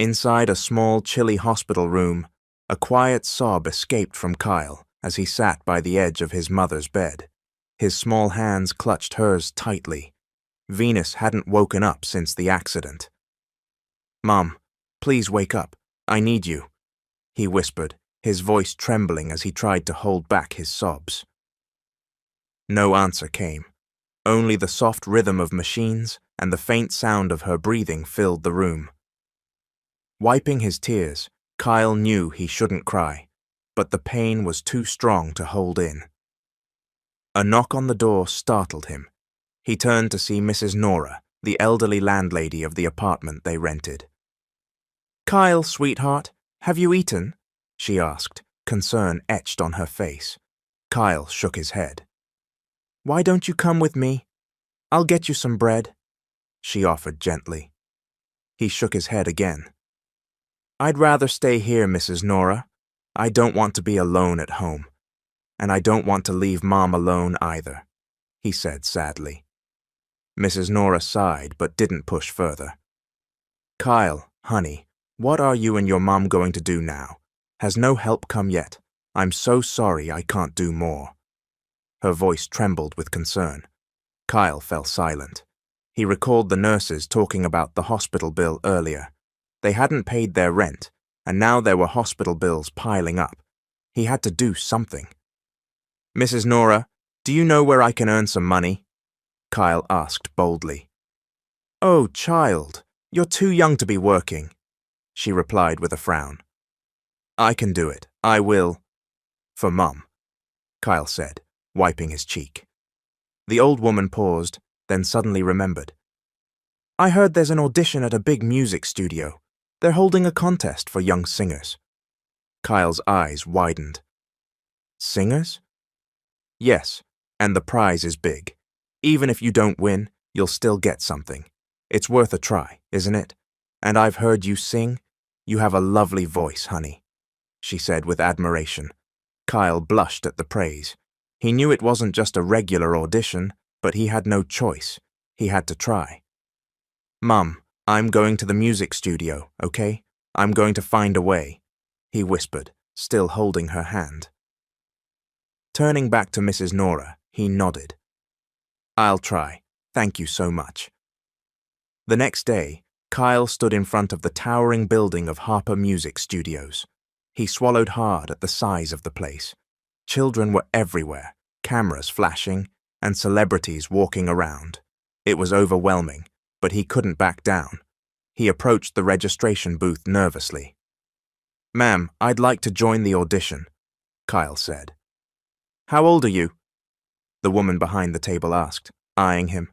Inside a small, chilly hospital room, a quiet sob escaped from Kyle as he sat by the edge of his mother's bed. His small hands clutched hers tightly. Venus hadn't woken up since the accident. "Mom, please wake up. I need you," he whispered, his voice trembling as he tried to hold back his sobs. No answer came. Only the soft rhythm of machines and the faint sound of her breathing filled the room. Wiping his tears, Kyle knew he shouldn't cry, but the pain was too strong to hold in. A knock on the door startled him. He turned to see Mrs. Nora, the elderly landlady of the apartment they rented. "Kyle, sweetheart, have you eaten?" she asked, concern etched on her face. Kyle shook his head. "Why don't you come with me? I'll get you some bread," she offered gently. He shook his head again. "I'd rather stay here, Mrs. Nora. I don't want to be alone at home. And I don't want to leave Mom alone either," he said sadly. Mrs. Nora sighed but didn't push further. "Kyle, honey, what are you and your mom going to do now? Has no help come yet? I'm so sorry I can't do more." Her voice trembled with concern. Kyle fell silent. He recalled the nurses talking about the hospital bill earlier. They hadn't paid their rent, and now there were hospital bills piling up. He had to do something. "Mrs. Nora, do you know where I can earn some money?" Kyle asked boldly. "Oh, child, you're too young to be working," she replied with a frown. "I can do it. I will." "For Mum," Kyle said, wiping his cheek. The old woman paused, then suddenly remembered. "I heard there's an audition at a big music studio. They're holding a contest for young singers." Kyle's eyes widened. "Singers?" "Yes, and the prize is big. Even if you don't win, you'll still get something. It's worth a try, isn't it? And I've heard you sing. You have a lovely voice, honey," she said with admiration. Kyle blushed at the praise. He knew it wasn't just a regular audition, but he had no choice. He had to try. "Mum, I'm going to the music studio, okay? I'm going to find a way," he whispered, still holding her hand. Turning back to Mrs. Nora, he nodded. "I'll try. Thank you so much." The next day, Kyle stood in front of the towering building of Harper Music Studios. He swallowed hard at the size of the place. Children were everywhere, cameras flashing, and celebrities walking around. It was overwhelming, but he couldn't back down. He approached the registration booth nervously. "Ma'am, I'd like to join the audition," Kyle said. "How old are you?" the woman behind the table asked, eyeing him.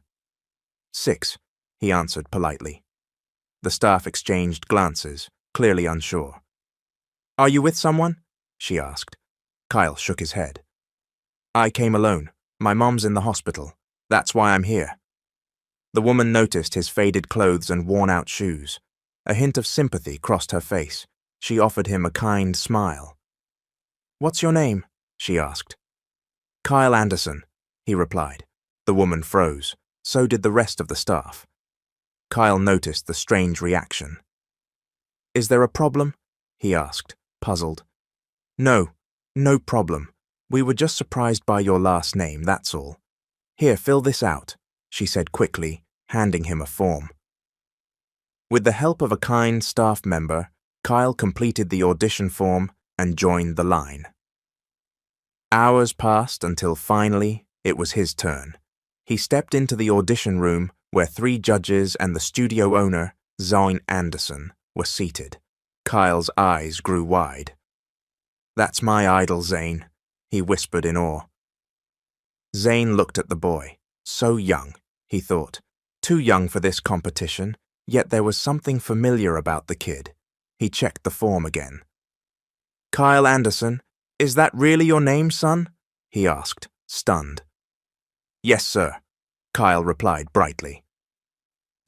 "6, he answered politely. The staff exchanged glances, clearly unsure. "Are you with someone?" she asked. Kyle shook his head. "I came alone. My mom's in the hospital. That's why I'm here." The woman noticed his faded clothes and worn-out shoes. A hint of sympathy crossed her face. She offered him a kind smile. "What's your name?" she asked. "Kyle Anderson," he replied. The woman froze. So did the rest of the staff. Kyle noticed the strange reaction. "Is there a problem?" he asked, puzzled. No problem. We were just surprised by your last name, that's all. Here, fill this out," she said quickly, handing him a form. With the help of a kind staff member, Kyle completed the audition form and joined the line. Hours passed until finally it was his turn. He stepped into the audition room where 3 judges and the studio owner, Zane Anderson, were seated. Kyle's eyes grew wide. "That's my idol, Zane," he whispered in awe. Zane looked at the boy. So young, he thought. Too young for this competition, yet there was something familiar about the kid. He checked the form again. "Kyle Anderson, is that really your name, son?" he asked, stunned. "Yes, sir," Kyle replied brightly.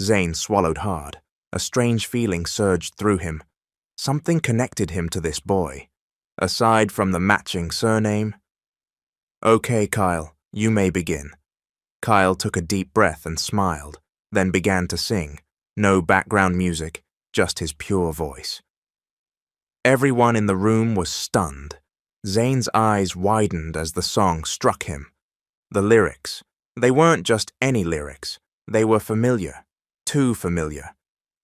Zane swallowed hard. A strange feeling surged through him. Something connected him to this boy. Aside from the matching surname. "Okay, Kyle, you may begin." Kyle took a deep breath and smiled, then began to sing. No background music, just his pure voice. Everyone in the room was stunned. Zane's eyes widened as the song struck him. The lyrics. They weren't just any lyrics. They were familiar. Too familiar.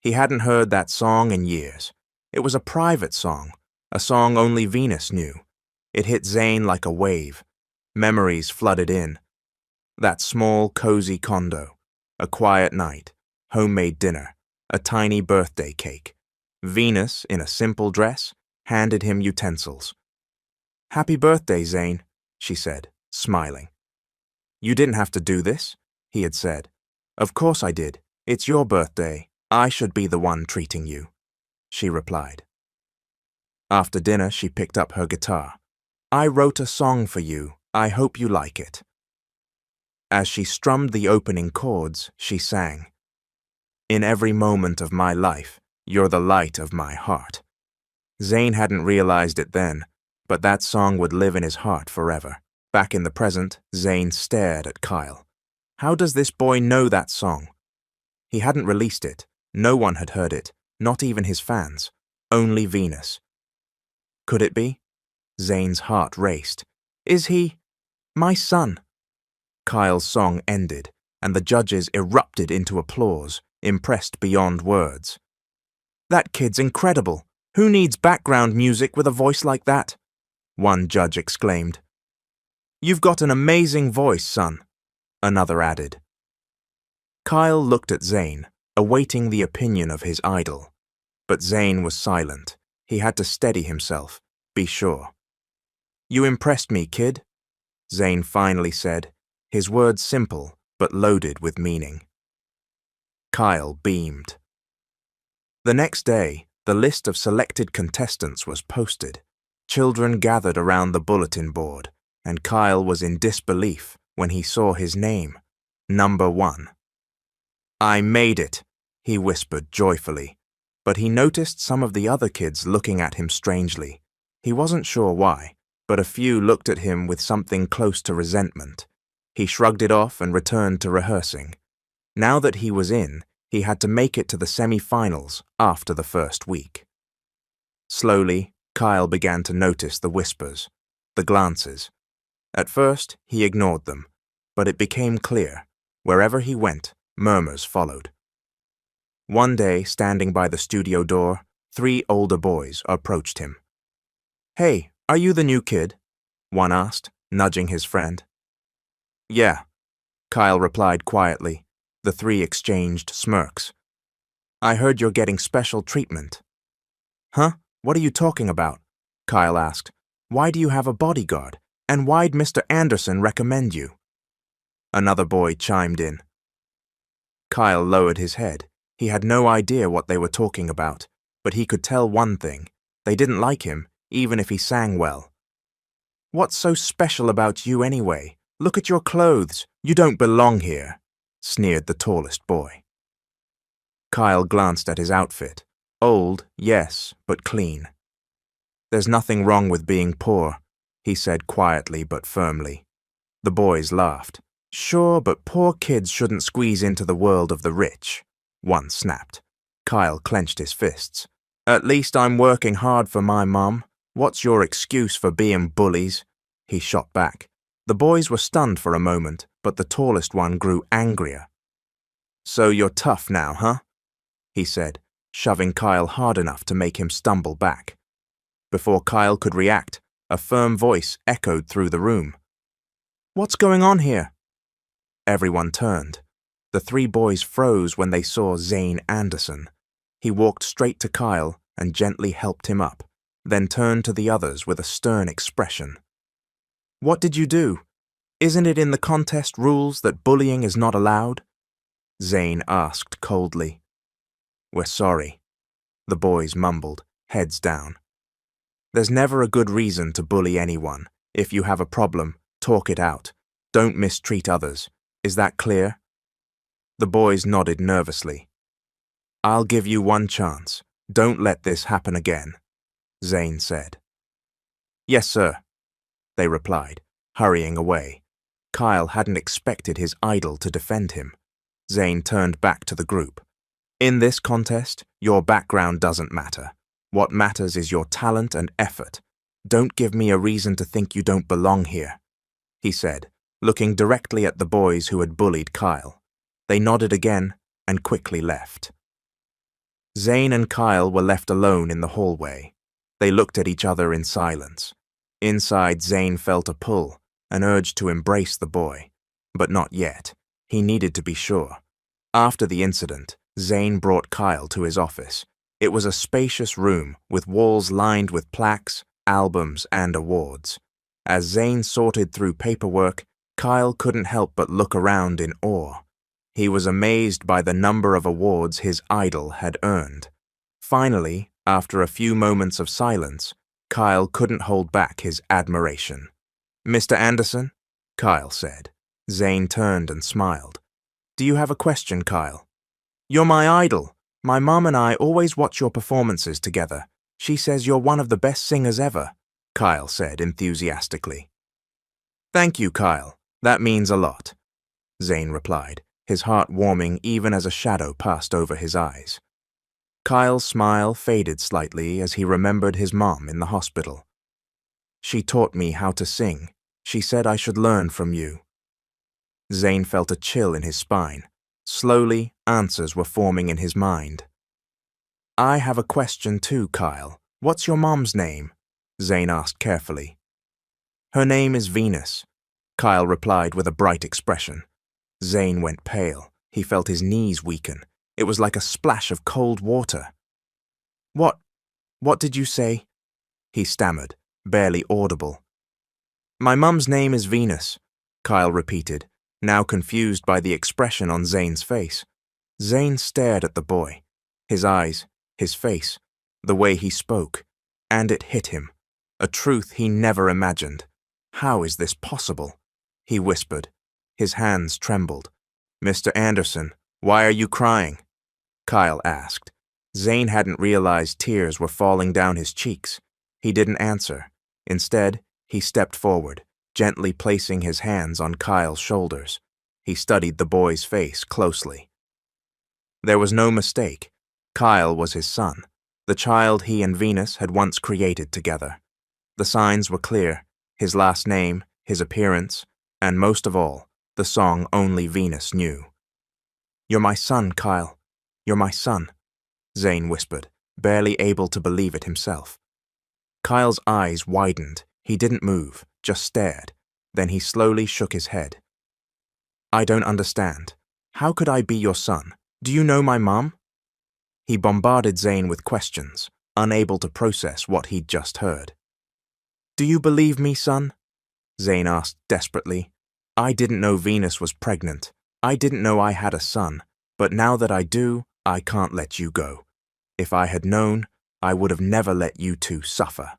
He hadn't heard that song in years. It was a private song, a song only Venus knew. It hit Zane like a wave. Memories flooded in. That small, cozy condo. A quiet night. Homemade dinner. A tiny birthday cake. Venus, in a simple dress, handed him utensils. "Happy birthday, Zane," she said, smiling. "You didn't have to do this," he had said. "Of course I did. It's your birthday. I should be the one treating you," she replied. After dinner, she picked up her guitar. "I wrote a song for you. I hope you like it." As she strummed the opening chords, she sang, "In every moment of my life, you're the light of my heart." Zane hadn't realized it then, but that song would live in his heart forever. Back in the present, Zane stared at Kyle. How does this boy know that song? He hadn't released it. No one had heard it, not even his fans. Only Venus. Could it be? Zane's heart raced. Is he my son? Kyle's song ended, and the judges erupted into applause, impressed beyond words. "That kid's incredible. Who needs background music with a voice like that?" one judge exclaimed. "You've got an amazing voice, son," another added. Kyle looked at Zane, awaiting the opinion of his idol. But Zane was silent. He had to steady himself, be sure. "You impressed me, kid," Zane finally said, his words simple but loaded with meaning. Kyle beamed. The next day, the list of selected contestants was posted. Children gathered around the bulletin board, and Kyle was in disbelief when he saw his name, number 1. "I made it," he whispered joyfully, but he noticed some of the other kids looking at him strangely. He wasn't sure why, but a few looked at him with something close to resentment. He shrugged it off and returned to rehearsing. Now that he was in, he had to make it to the semi-finals after the first week. Slowly, Kyle began to notice the whispers, the glances. At first, he ignored them, but it became clear. Wherever he went, murmurs followed. One day, standing by the studio door, 3 older boys approached him. "Hey, are you the new kid?" one asked, nudging his friend. "Yeah," Kyle replied quietly. The 3 exchanged smirks. "I heard you're getting special treatment." "Huh? What are you talking about?" Kyle asked. "Why do you have a bodyguard? And why'd Mr. Anderson recommend you?" Another boy chimed in. Kyle lowered his head. He had no idea what they were talking about, but he could tell one thing. They didn't like him, even if he sang well. "What's so special about you anyway? Look at your clothes. You don't belong here," sneered the tallest boy. Kyle glanced at his outfit. Old, yes, but clean. "There's nothing wrong with being poor," he said quietly but firmly. The boys laughed. "Sure, but poor kids shouldn't squeeze into the world of the rich," one snapped. Kyle clenched his fists. "At least I'm working hard for my mum. What's your excuse for being bullies?" he shot back. The boys were stunned for a moment, but the tallest one grew angrier. "So you're tough now, huh?" he said, shoving Kyle hard enough to make him stumble back. Before Kyle could react, a firm voice echoed through the room. "What's going on here?" Everyone turned. The 3 boys froze when they saw Zane Anderson. He walked straight to Kyle and gently helped him up, then turned to the others with a stern expression. "What did you do? Isn't it in the contest rules that bullying is not allowed?" Zane asked coldly. "We're sorry," the boys mumbled, heads down. "There's never a good reason to bully anyone. If you have a problem, talk it out. Don't mistreat others. Is that clear?" The boys nodded nervously. "I'll give you one chance. Don't let this happen again," Zane said. "Yes, sir," they replied, hurrying away. Kyle hadn't expected his idol to defend him. Zane turned back to the group. In this contest, your background doesn't matter. What matters is your talent and effort. Don't give me a reason to think you don't belong here, he said, looking directly at the boys who had bullied Kyle. They nodded again and quickly left. Zane and Kyle were left alone in the hallway. They looked at each other in silence. Inside, Zane felt a pull, an urge to embrace the boy. But not yet. He needed to be sure. After the incident, Zane brought Kyle to his office. It was a spacious room with walls lined with plaques, albums, and awards. As Zane sorted through paperwork, Kyle couldn't help but look around in awe. He was amazed by the number of awards his idol had earned. Finally, after a few moments of silence, Kyle couldn't hold back his admiration. "Mr. Anderson?" Kyle said. Zane turned and smiled. "Do you have a question, Kyle?" "You're my idol. My mom and I always watch your performances together. She says you're one of the best singers ever," Kyle said enthusiastically. "Thank you, Kyle. That means a lot," Zane replied, his heart warming even as a shadow passed over his eyes. Kyle's smile faded slightly as he remembered his mom in the hospital. "She taught me how to sing. She said I should learn from you." Zane felt a chill in his spine. Slowly, answers were forming in his mind. "I have a question too, Kyle. What's your mom's name?" Zane asked carefully. "Her name is Venus," Kyle replied with a bright expression. Zane went pale. He felt his knees weaken. It was like a splash of cold water. What did you say?" he stammered, barely audible. "My mum's name is Venus," Kyle repeated, now confused by the expression on Zane's face. Zane stared at the boy. His eyes, his face, the way he spoke, and it hit him. A truth he never imagined. "How is this possible?" he whispered. His hands trembled. "Mr. Anderson, why are you crying?" Kyle asked. Zane hadn't realized tears were falling down his cheeks. He didn't answer. Instead, he stepped forward, gently placing his hands on Kyle's shoulders. He studied the boy's face closely. There was no mistake. Kyle was his son, the child he and Venus had once created together. The signs were clear: his last name, his appearance, and most of all, the song only Venus knew. "You're my son, Kyle. You're my son," Zane whispered, barely able to believe it himself. Kyle's eyes widened. He didn't move, just stared. Then he slowly shook his head. "I don't understand. How could I be your son? Do you know my mom?" He bombarded Zane with questions, unable to process what he'd just heard. "Do you believe me, son?" Zane asked desperately. "I didn't know Venus was pregnant. I didn't know I had a son. But now that I do, I can't let you go. If I had known, I would have never let you two suffer."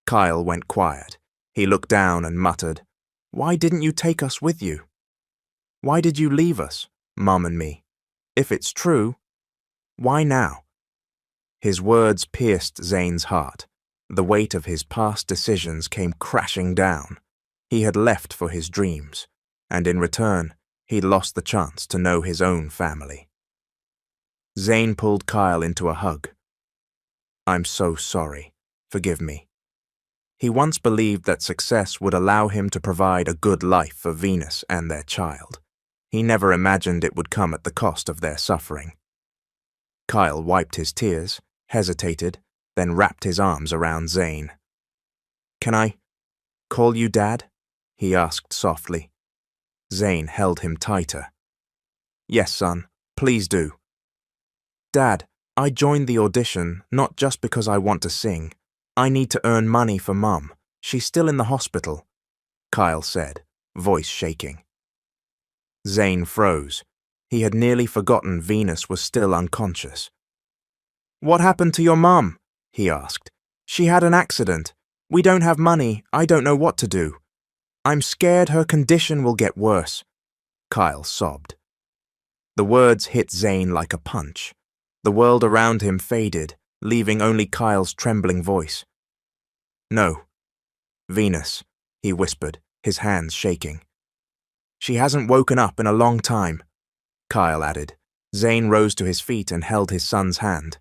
Kyle went quiet. He looked down and muttered, "Why didn't you take us with you? Why did you leave us, Mom and me? If it's true, why now?" His words pierced Zane's heart. The weight of his past decisions came crashing down. He had left for his dreams, and in return, he'd lost the chance to know his own family. Zane pulled Kyle into a hug. "I'm so sorry. Forgive me." He once believed that success would allow him to provide a good life for Venus and their child. He never imagined it would come at the cost of their suffering. Kyle wiped his tears, hesitated, then wrapped his arms around Zane. "Can I call you Dad?" he asked softly. Zane held him tighter. "Yes, son, please do." "Dad, I joined the audition not just because I want to sing. I need to earn money for Mom. She's still in the hospital," Kyle said, voice shaking. Zane froze. He had nearly forgotten Venus was still unconscious. "What happened to your mom?" he asked. "She had an accident. We don't have money. I don't know what to do. I'm scared her condition will get worse," Kyle sobbed. The words hit Zane like a punch. The world around him faded, leaving only Kyle's trembling voice. "No. Venus," he whispered, his hands shaking. "She hasn't woken up in a long time," Kyle added, Zane rose to his feet and held his son's hand.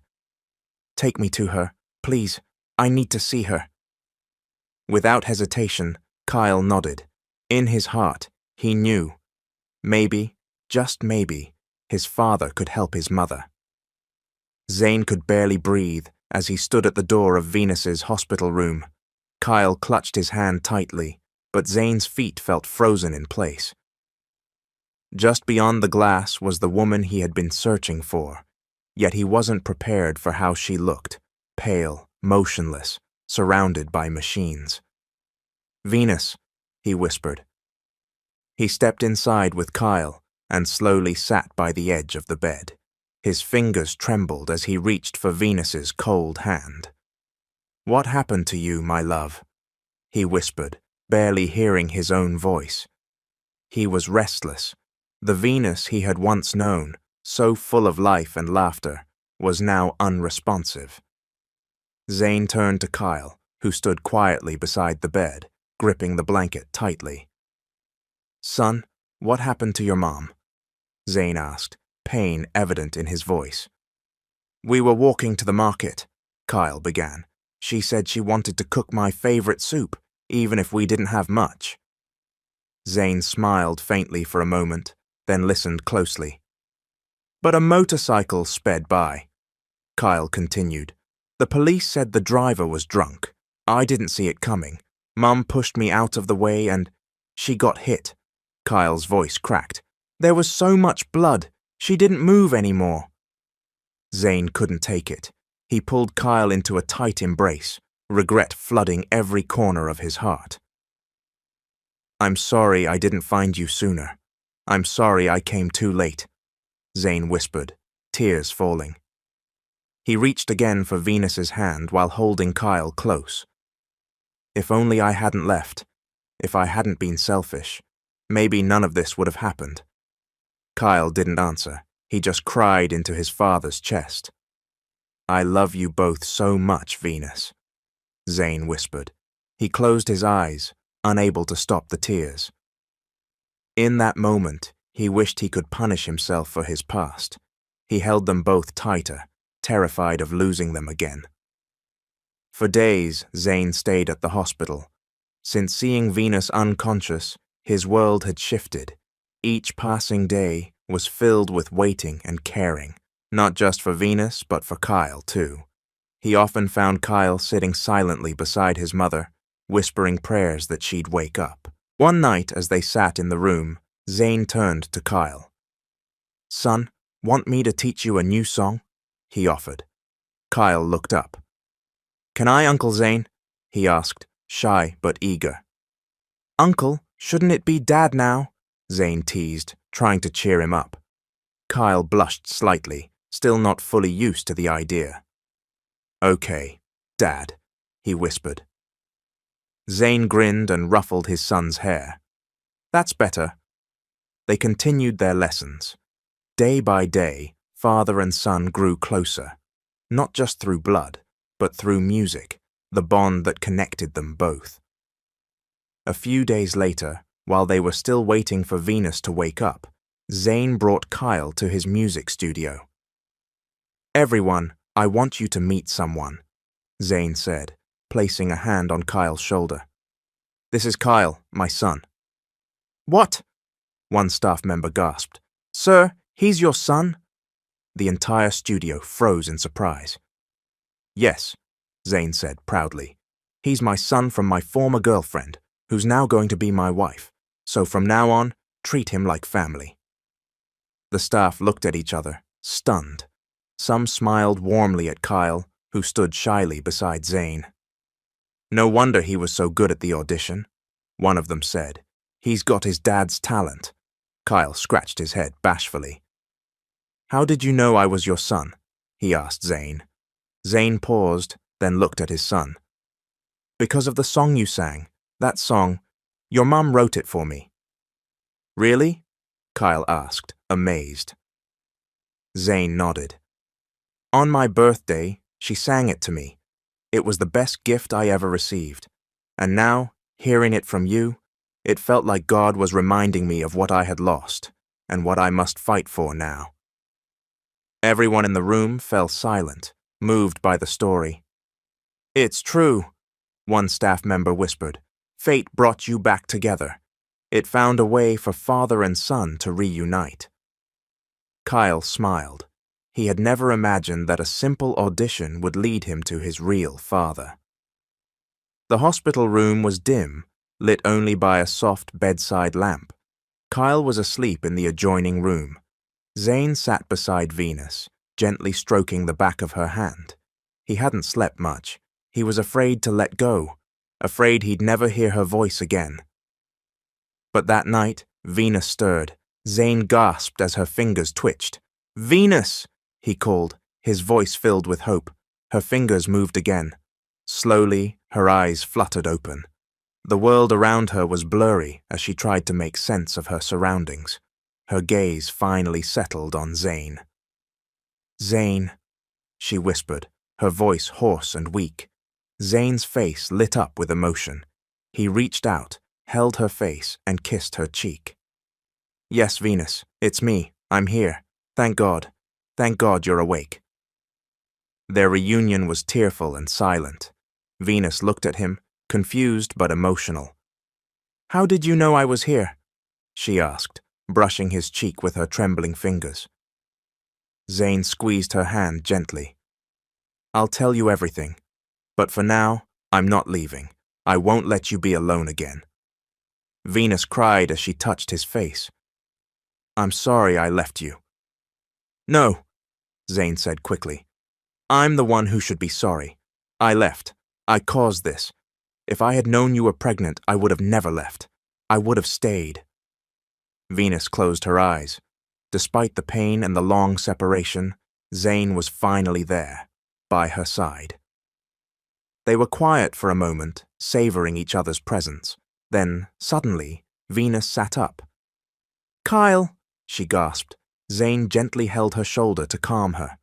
"Take me to her, please. I need to see her." Without hesitation, Kyle nodded. In his heart, he knew. Maybe, just maybe, his father could help his mother. Zane could barely breathe as he stood at the door of Venus's hospital room. Kyle clutched his hand tightly, but Zane's feet felt frozen in place. Just beyond the glass was the woman he had been searching for, yet he wasn't prepared for how she looked, pale, motionless, surrounded by machines. "Venus," he whispered. He stepped inside with Kyle and slowly sat by the edge of the bed. His fingers trembled as he reached for Venus's cold hand. "What happened to you, my love?" he whispered, barely hearing his own voice. He was restless. The Venus he had once known, so full of life and laughter, was now unresponsive. Zane turned to Kyle, who stood quietly beside the bed, gripping the blanket tightly. "Son, what happened to your mom?" Zane asked, pain evident in his voice. "We were walking to the market," Kyle began. "She said she wanted to cook my favorite soup, even if we didn't have much." Zane smiled faintly for a moment, then listened closely. "But a motorcycle sped by," Kyle continued. "The police said the driver was drunk. I didn't see it coming. Mum pushed me out of the way and she got hit." Kyle's voice cracked. "There was so much blood. She didn't move anymore." Zane couldn't take it. He pulled Kyle into a tight embrace, regret flooding every corner of his heart. "I'm sorry I didn't find you sooner. I'm sorry I came too late," Zane whispered, tears falling. He reached again for Venus's hand while holding Kyle close. "If only I hadn't left, if I hadn't been selfish, maybe none of this would have happened." Kyle didn't answer. He just cried into his father's chest. "I love you both so much, Venus," Zane whispered. He closed his eyes, unable to stop the tears. In that moment, he wished he could punish himself for his past. He held them both tighter, terrified of losing them again. For days, Zane stayed at the hospital. Since seeing Venus unconscious, his world had shifted. Each passing day was filled with waiting and caring, not just for Venus, but for Kyle, too. He often found Kyle sitting silently beside his mother, whispering prayers that she'd wake up. One night, as they sat in the room, Zane turned to Kyle. "Son, want me to teach you a new song?" he offered. Kyle looked up. "Can I, Uncle Zane?" he asked, shy but eager. "Uncle, shouldn't it be Dad now?" Zane teased, trying to cheer him up. Kyle blushed slightly, still not fully used to the idea. "Okay, Dad," he whispered. Zane grinned and ruffled his son's hair. "That's better." They continued their lessons. Day by day, father and son grew closer, not just through blood, but through music, the bond that connected them both. A few days later, while they were still waiting for Venus to wake up, Zane brought Kyle to his music studio. "Everyone, I want you to meet someone," Zane said, placing a hand on Kyle's shoulder. "This is Kyle, my son." "What?" one staff member gasped. "Sir, he's your son?" The entire studio froze in surprise. "Yes," Zane said proudly. "He's my son from my former girlfriend, who's now going to be my wife. So from now on, treat him like family." The staff looked at each other, stunned. Some smiled warmly at Kyle, who stood shyly beside Zane. "No wonder he was so good at the audition," one of them said. "He's got his dad's talent." Kyle scratched his head bashfully. "How did you know I was your son?" he asked Zane. Zane paused, then looked at his son. "Because of the song you sang. That song. Your mum wrote it for me." "Really?" Kyle asked, amazed. Zane nodded. "On my birthday, she sang it to me. It was the best gift I ever received. And now, hearing it from you, it felt like God was reminding me of what I had lost and what I must fight for now." Everyone in the room fell silent, moved by the story. "It's true," one staff member whispered. "Fate brought you back together. It found a way for father and son to reunite." Kyle smiled. He had never imagined that a simple audition would lead him to his real father. The hospital room was dim, lit only by a soft bedside lamp. Kyle was asleep in the adjoining room. Zane sat beside Venus, gently stroking the back of her hand. He hadn't slept much. He was afraid to let go, afraid he'd never hear her voice again. But that night, Venus stirred. Zane gasped as her fingers twitched. "Venus!" he called, his voice filled with hope. Her fingers moved again. Slowly, her eyes fluttered open. The world around her was blurry as she tried to make sense of her surroundings. Her gaze finally settled on Zane. "Zane," she whispered, her voice hoarse and weak. Zane's face lit up with emotion. He reached out, held her face, and kissed her cheek. "Yes, Venus, it's me. I'm here. Thank God. Thank God you're awake." Their reunion was tearful and silent. Venus looked at him, confused but emotional. "How did you know I was here?" she asked, brushing his cheek with her trembling fingers. Zane squeezed her hand gently. "I'll tell you everything. But for now, I'm not leaving. I won't let you be alone again." Venus cried as she touched his face. "I'm sorry I left you." "No," Zane said quickly. "I'm the one who should be sorry. I left. I caused this. If I had known you were pregnant, I would have never left. I would have stayed." Venus closed her eyes. Despite the pain and the long separation, Zane was finally there, by her side. They were quiet for a moment, savoring each other's presence. Then, suddenly, Venus sat up. "Kyle," she gasped. Zane gently held her shoulder to calm her.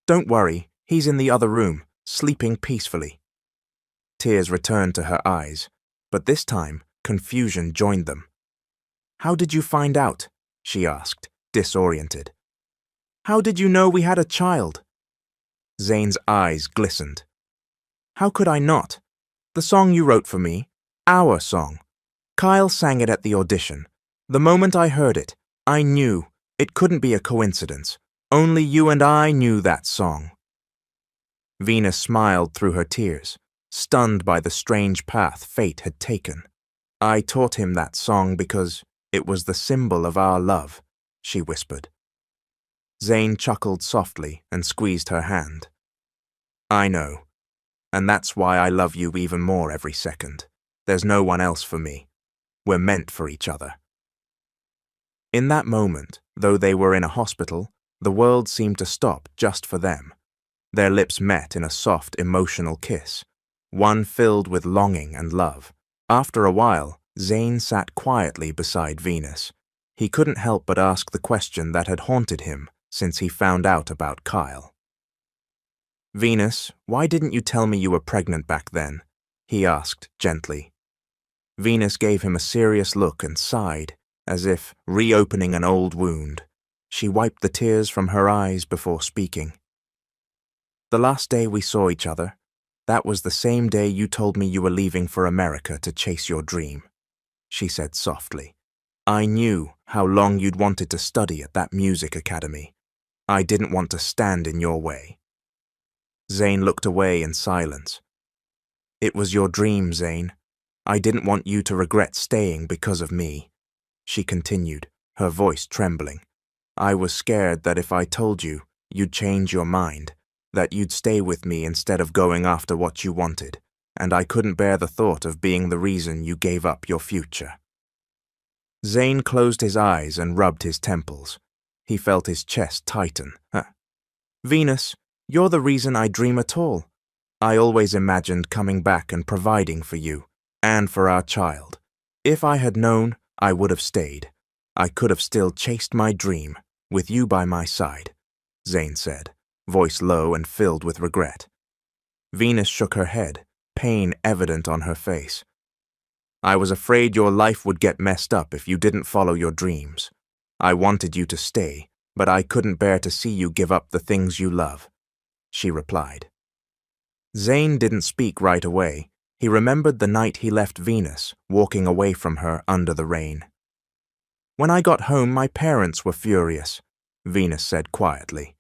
"Don't worry, he's in the other room, sleeping peacefully." Tears returned to her eyes, but this time, confusion joined them. "How did you find out?" she asked, disoriented. "How did you know we had a child?" Zane's eyes glistened. "How could I not? The song you wrote for me, our song. Kyle sang it at the audition. The moment I heard it, I knew it couldn't be a coincidence. Only you and I knew that song." Venus smiled through her tears, stunned by the strange path fate had taken. "I taught him that song because it was the symbol of our love," she whispered. Zane chuckled softly and squeezed her hand. "I know. And that's why I love you even more every second. There's no one else for me. We're meant for each other." In that moment, though they were in a hospital, the world seemed to stop just for them. Their lips met in a soft, emotional kiss, one filled with longing and love. After a while, Zane sat quietly beside Venus. He couldn't help but ask the question that had haunted him since he found out about Kyle. "Venus, why didn't you tell me you were pregnant back then?" he asked gently. Venus gave him a serious look and sighed, as if reopening an old wound. She wiped the tears from her eyes before speaking. "The last day we saw each other, that was the same day you told me you were leaving for America to chase your dream," she said softly. "I knew how long you'd wanted to study at that music academy. I didn't want to stand in your way." Zane looked away in silence. "It was your dream, Zane. I didn't want you to regret staying because of me," she continued, her voice trembling. "I was scared that if I told you, you'd change your mind, that you'd stay with me instead of going after what you wanted, and I couldn't bear the thought of being the reason you gave up your future." Zane closed his eyes and rubbed his temples. He felt his chest tighten. "Venus, you're the reason I dream at all. I always imagined coming back and providing for you, and for our child. If I had known, I would have stayed. I could have still chased my dream, with you by my side," Zane said, voice low and filled with regret. Venus shook her head, pain evident on her face. "I was afraid your life would get messed up if you didn't follow your dreams. I wanted you to stay, but I couldn't bear to see you give up the things you love," she replied. Zane didn't speak right away. He remembered the night he left Venus, walking away from her under the rain. "When I got home, my parents were furious," Venus said quietly.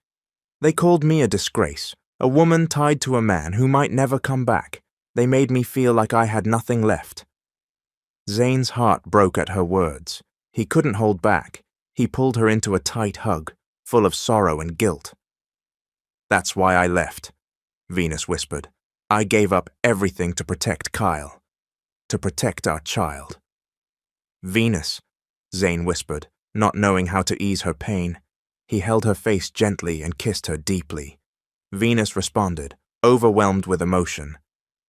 "They called me a disgrace, a woman tied to a man who might never come back. They made me feel like I had nothing left." Zane's heart broke at her words. He couldn't hold back. He pulled her into a tight hug, full of sorrow and guilt. "That's why I left," Venus whispered. "I gave up everything to protect Kyle, to protect our child." "Venus," Zane whispered, not knowing how to ease her pain. He held her face gently and kissed her deeply. Venus responded, overwhelmed with emotion.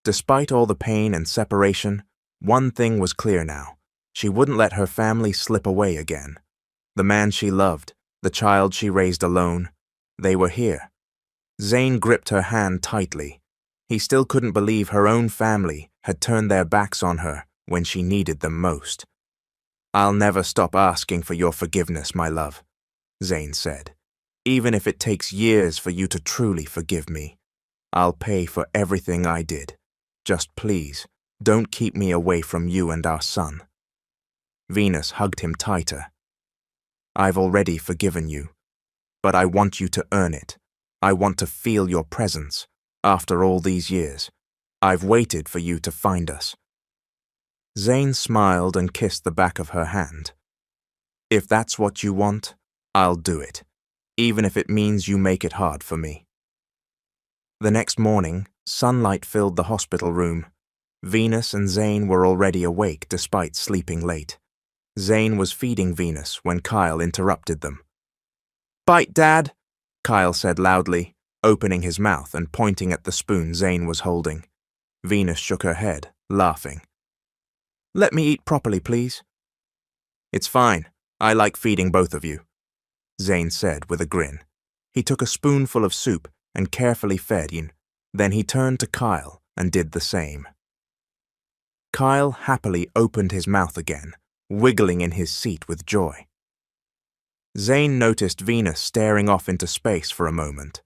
Despite all the pain and separation, one thing was clear now. She wouldn't let her family slip away again. The man she loved, the child she raised alone, they were here. Zane gripped her hand tightly. He still couldn't believe her own family had turned their backs on her when she needed them most. "I'll never stop asking for your forgiveness, my love," Zane said. "Even if it takes years for you to truly forgive me. I'll pay for everything I did. Just please, don't keep me away from you and our son." Venus hugged him tighter. "I've already forgiven you, but I want you to earn it. I want to feel your presence. After all these years, I've waited for you to find us." Zane smiled and kissed the back of her hand. "If that's what you want, I'll do it, even if it means you make it hard for me." The next morning, sunlight filled the hospital room. Venus and Zane were already awake despite sleeping late. Zane was feeding Venus when Kyle interrupted them. "Bite, Dad," Kyle said loudly, opening his mouth and pointing at the spoon Zane was holding. Venus shook her head, laughing. "Let me eat properly, please." "It's fine. I like feeding both of you," Zane said with a grin. He took a spoonful of soup and carefully fed Yin. Then he turned to Kyle and did the same. Kyle happily opened his mouth again, wiggling in his seat with joy. Zane noticed Venus staring off into space for a moment,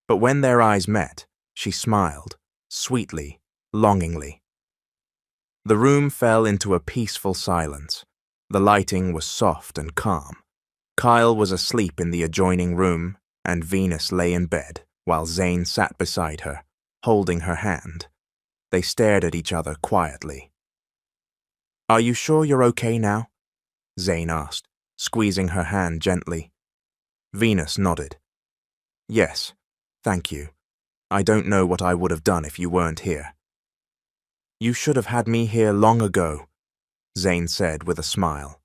but when their eyes met, she smiled, sweetly, longingly. The room fell into a peaceful silence. The lighting was soft and calm. Kyle was asleep in the adjoining room, and Venus lay in bed while Zane sat beside her, holding her hand. They stared at each other quietly. "Are you sure you're okay now?" Zane asked, squeezing her hand gently. Venus nodded. "Yes, thank you. I don't know what I would have done if you weren't here." "You should have had me here long ago," Zane said with a smile.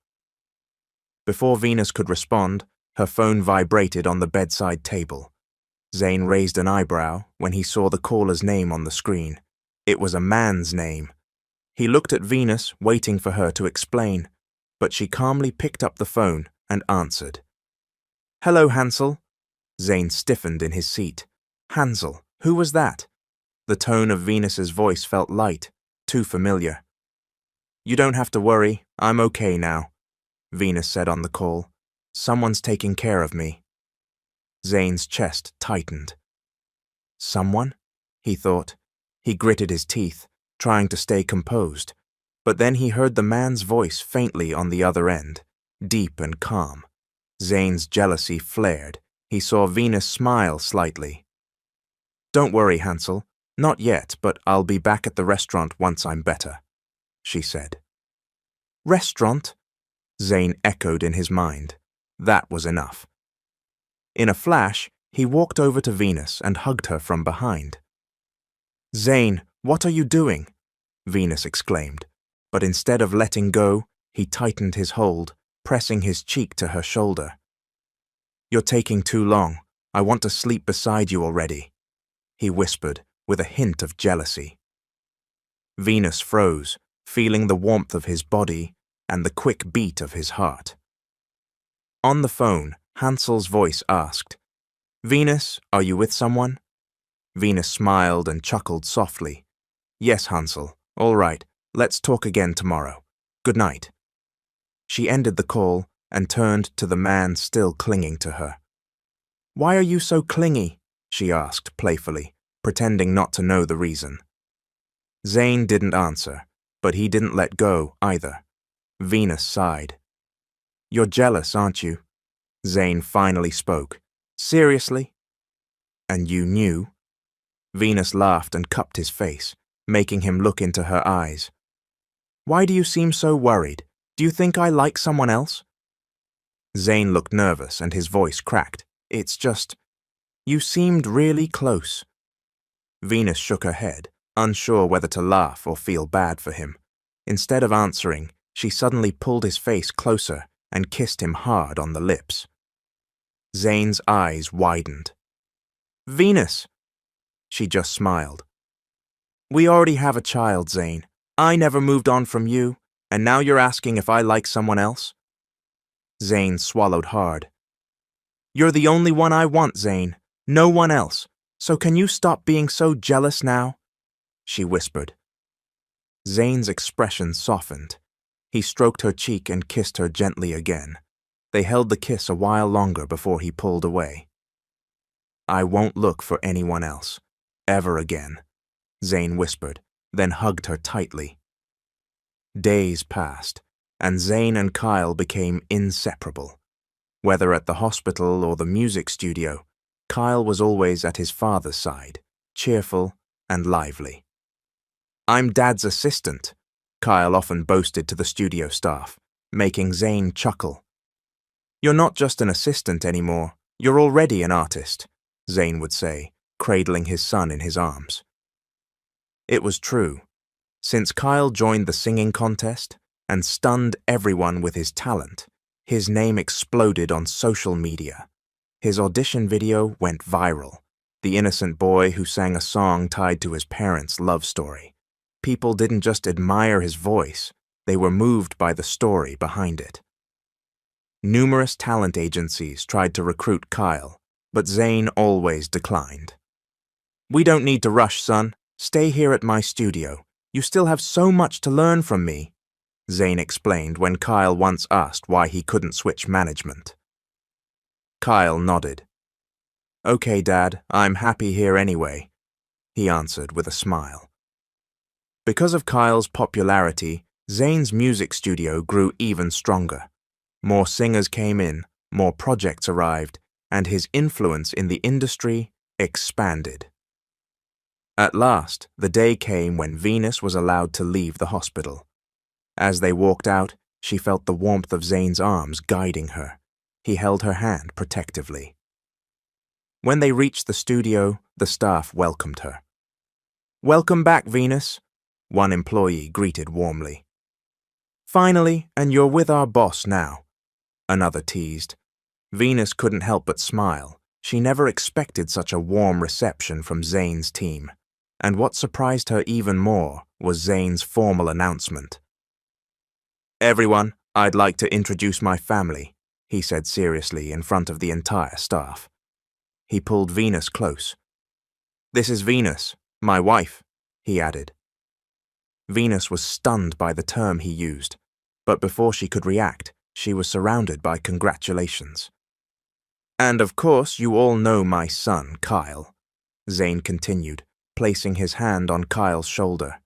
Before Venus could respond, her phone vibrated on the bedside table. Zane raised an eyebrow when he saw the caller's name on the screen. It was a man's name. He looked at Venus, waiting for her to explain, but she calmly picked up the phone and answered. "Hello, Hansel." Zane stiffened in his seat. "Hansel, who was that?" The tone of Venus's voice felt light, too familiar. "You don't have to worry, I'm okay now," Venus said on the call. "Someone's taking care of me." Zane's chest tightened. "Someone?" he thought. He gritted his teeth, trying to stay composed, but then he heard the man's voice faintly on the other end, deep and calm. Zane's jealousy flared. He saw Venus smile slightly. "Don't worry, Hansel. Not yet, but I'll be back at the restaurant once I'm better," she said. "Restaurant?" Zane echoed in his mind. That was enough. In a flash, he walked over to Venus and hugged her from behind. "Zane, what are you doing?" Venus exclaimed, but instead of letting go, he tightened his hold, pressing his cheek to her shoulder. "You're taking too long. I want to sleep beside you already," he whispered with a hint of jealousy. Venus froze, feeling the warmth of his body and the quick beat of his heart. On the phone, Hansel's voice asked, "Venus, are you with someone?" Venus smiled and chuckled softly. "Yes, Hansel. All right. Let's talk again tomorrow. Good night." She ended the call and turned to the man still clinging to her. Why are you so clingy? She asked playfully, pretending not to know the reason. Zane didn't answer, but he didn't let go either. Venus sighed. You're jealous, aren't you? Zane finally spoke. Seriously? And you knew? Venus laughed and cupped his face, making him look into her eyes. Why do you seem so worried? Do you think I like someone else? Zane looked nervous and his voice cracked. It's just, you seemed really close. Venus shook her head, unsure whether to laugh or feel bad for him. Instead of answering, she suddenly pulled his face closer and kissed him hard on the lips. Zane's eyes widened. Venus! She just smiled. We already have a child, Zane. I never moved on from you, and now you're asking if I like someone else? Zane swallowed hard. You're the only one I want, Zane. No one else. So can you stop being so jealous now? She whispered. Zane's expression softened. He stroked her cheek and kissed her gently again. They held the kiss a while longer before he pulled away. I won't look for anyone else. Ever again, Zane whispered, then hugged her tightly. Days passed, and Zane and Kyle became inseparable. Whether at the hospital or the music studio, Kyle was always at his father's side, cheerful and lively. I'm Dad's assistant, Kyle often boasted to the studio staff, making Zane chuckle. You're not just an assistant anymore, you're already an artist, Zane would say, cradling his son in his arms. It was true. Since Kyle joined the singing contest and stunned everyone with his talent, his name exploded on social media. His audition video went viral, the innocent boy who sang a song tied to his parents' love story. People didn't just admire his voice, they were moved by the story behind it. Numerous talent agencies tried to recruit Kyle, but Zane always declined. We don't need to rush, son. Stay here at my studio. You still have so much to learn from me, Zane explained when Kyle once asked why he couldn't switch management. Kyle nodded. Okay, Dad, I'm happy here anyway, he answered with a smile. Because of Kyle's popularity, Zane's music studio grew even stronger. More singers came in, more projects arrived, and his influence in the industry expanded. At last, the day came when Venus was allowed to leave the hospital. As they walked out, she felt the warmth of Zane's arms guiding her. He held her hand protectively. When they reached the studio, the staff welcomed her. Welcome back, Venus, one employee greeted warmly. Finally, and you're with our boss now, another teased. Venus couldn't help but smile. She never expected such a warm reception from Zane's team. And what surprised her even more was Zane's formal announcement. Everyone, I'd like to introduce my family, he said seriously in front of the entire staff. He pulled Venus close. This is Venus, my wife, he added. Venus was stunned by the term he used, but before she could react, she was surrounded by congratulations. And of course you all know my son, Kyle, Zane continued, placing his hand on Kyle's shoulder.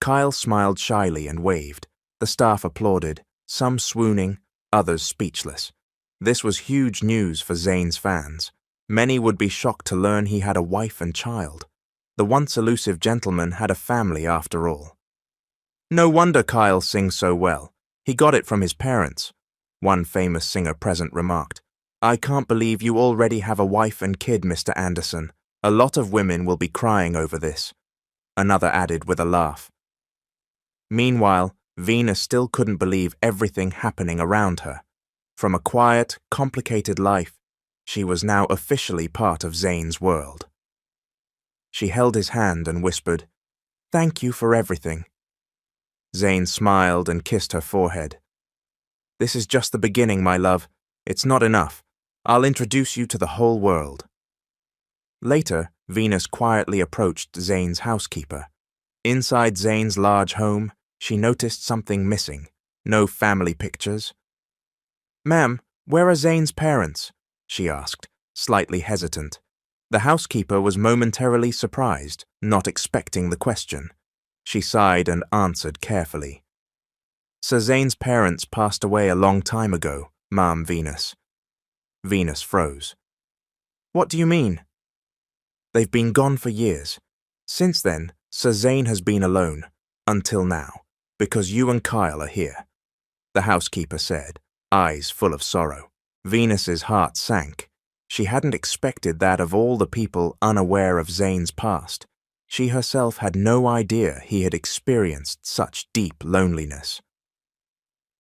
Kyle smiled shyly and waved. The staff applauded, some swooning, others speechless. This was huge news for Zane's fans. Many would be shocked to learn he had a wife and child. The once elusive gentleman had a family after all. No wonder Kyle sings so well. He got it from his parents, one famous singer present remarked. I can't believe you already have a wife and kid, Mr. Anderson. A lot of women will be crying over this, another added with a laugh. Meanwhile, Venus still couldn't believe everything happening around her. From a quiet, complicated life, she was now officially part of Zane's world. She held his hand and whispered, Thank you for everything. Zane smiled and kissed her forehead. This is just the beginning, my love. It's not enough. I'll introduce you to the whole world. Later, Venus quietly approached Zane's housekeeper. Inside Zane's large home, she noticed something missing. No family pictures. Ma'am, where are Zane's parents? She asked, slightly hesitant. The housekeeper was momentarily surprised, not expecting the question. She sighed and answered carefully. Sir Zane's parents passed away a long time ago, Ma'am Venus. Venus froze. What do you mean? They've been gone for years. Since then, Sir Zane has been alone, until now, because you and Kyle are here, the housekeeper said, eyes full of sorrow. Venus's heart sank. She hadn't expected that of all the people unaware of Zane's past. She herself had no idea he had experienced such deep loneliness.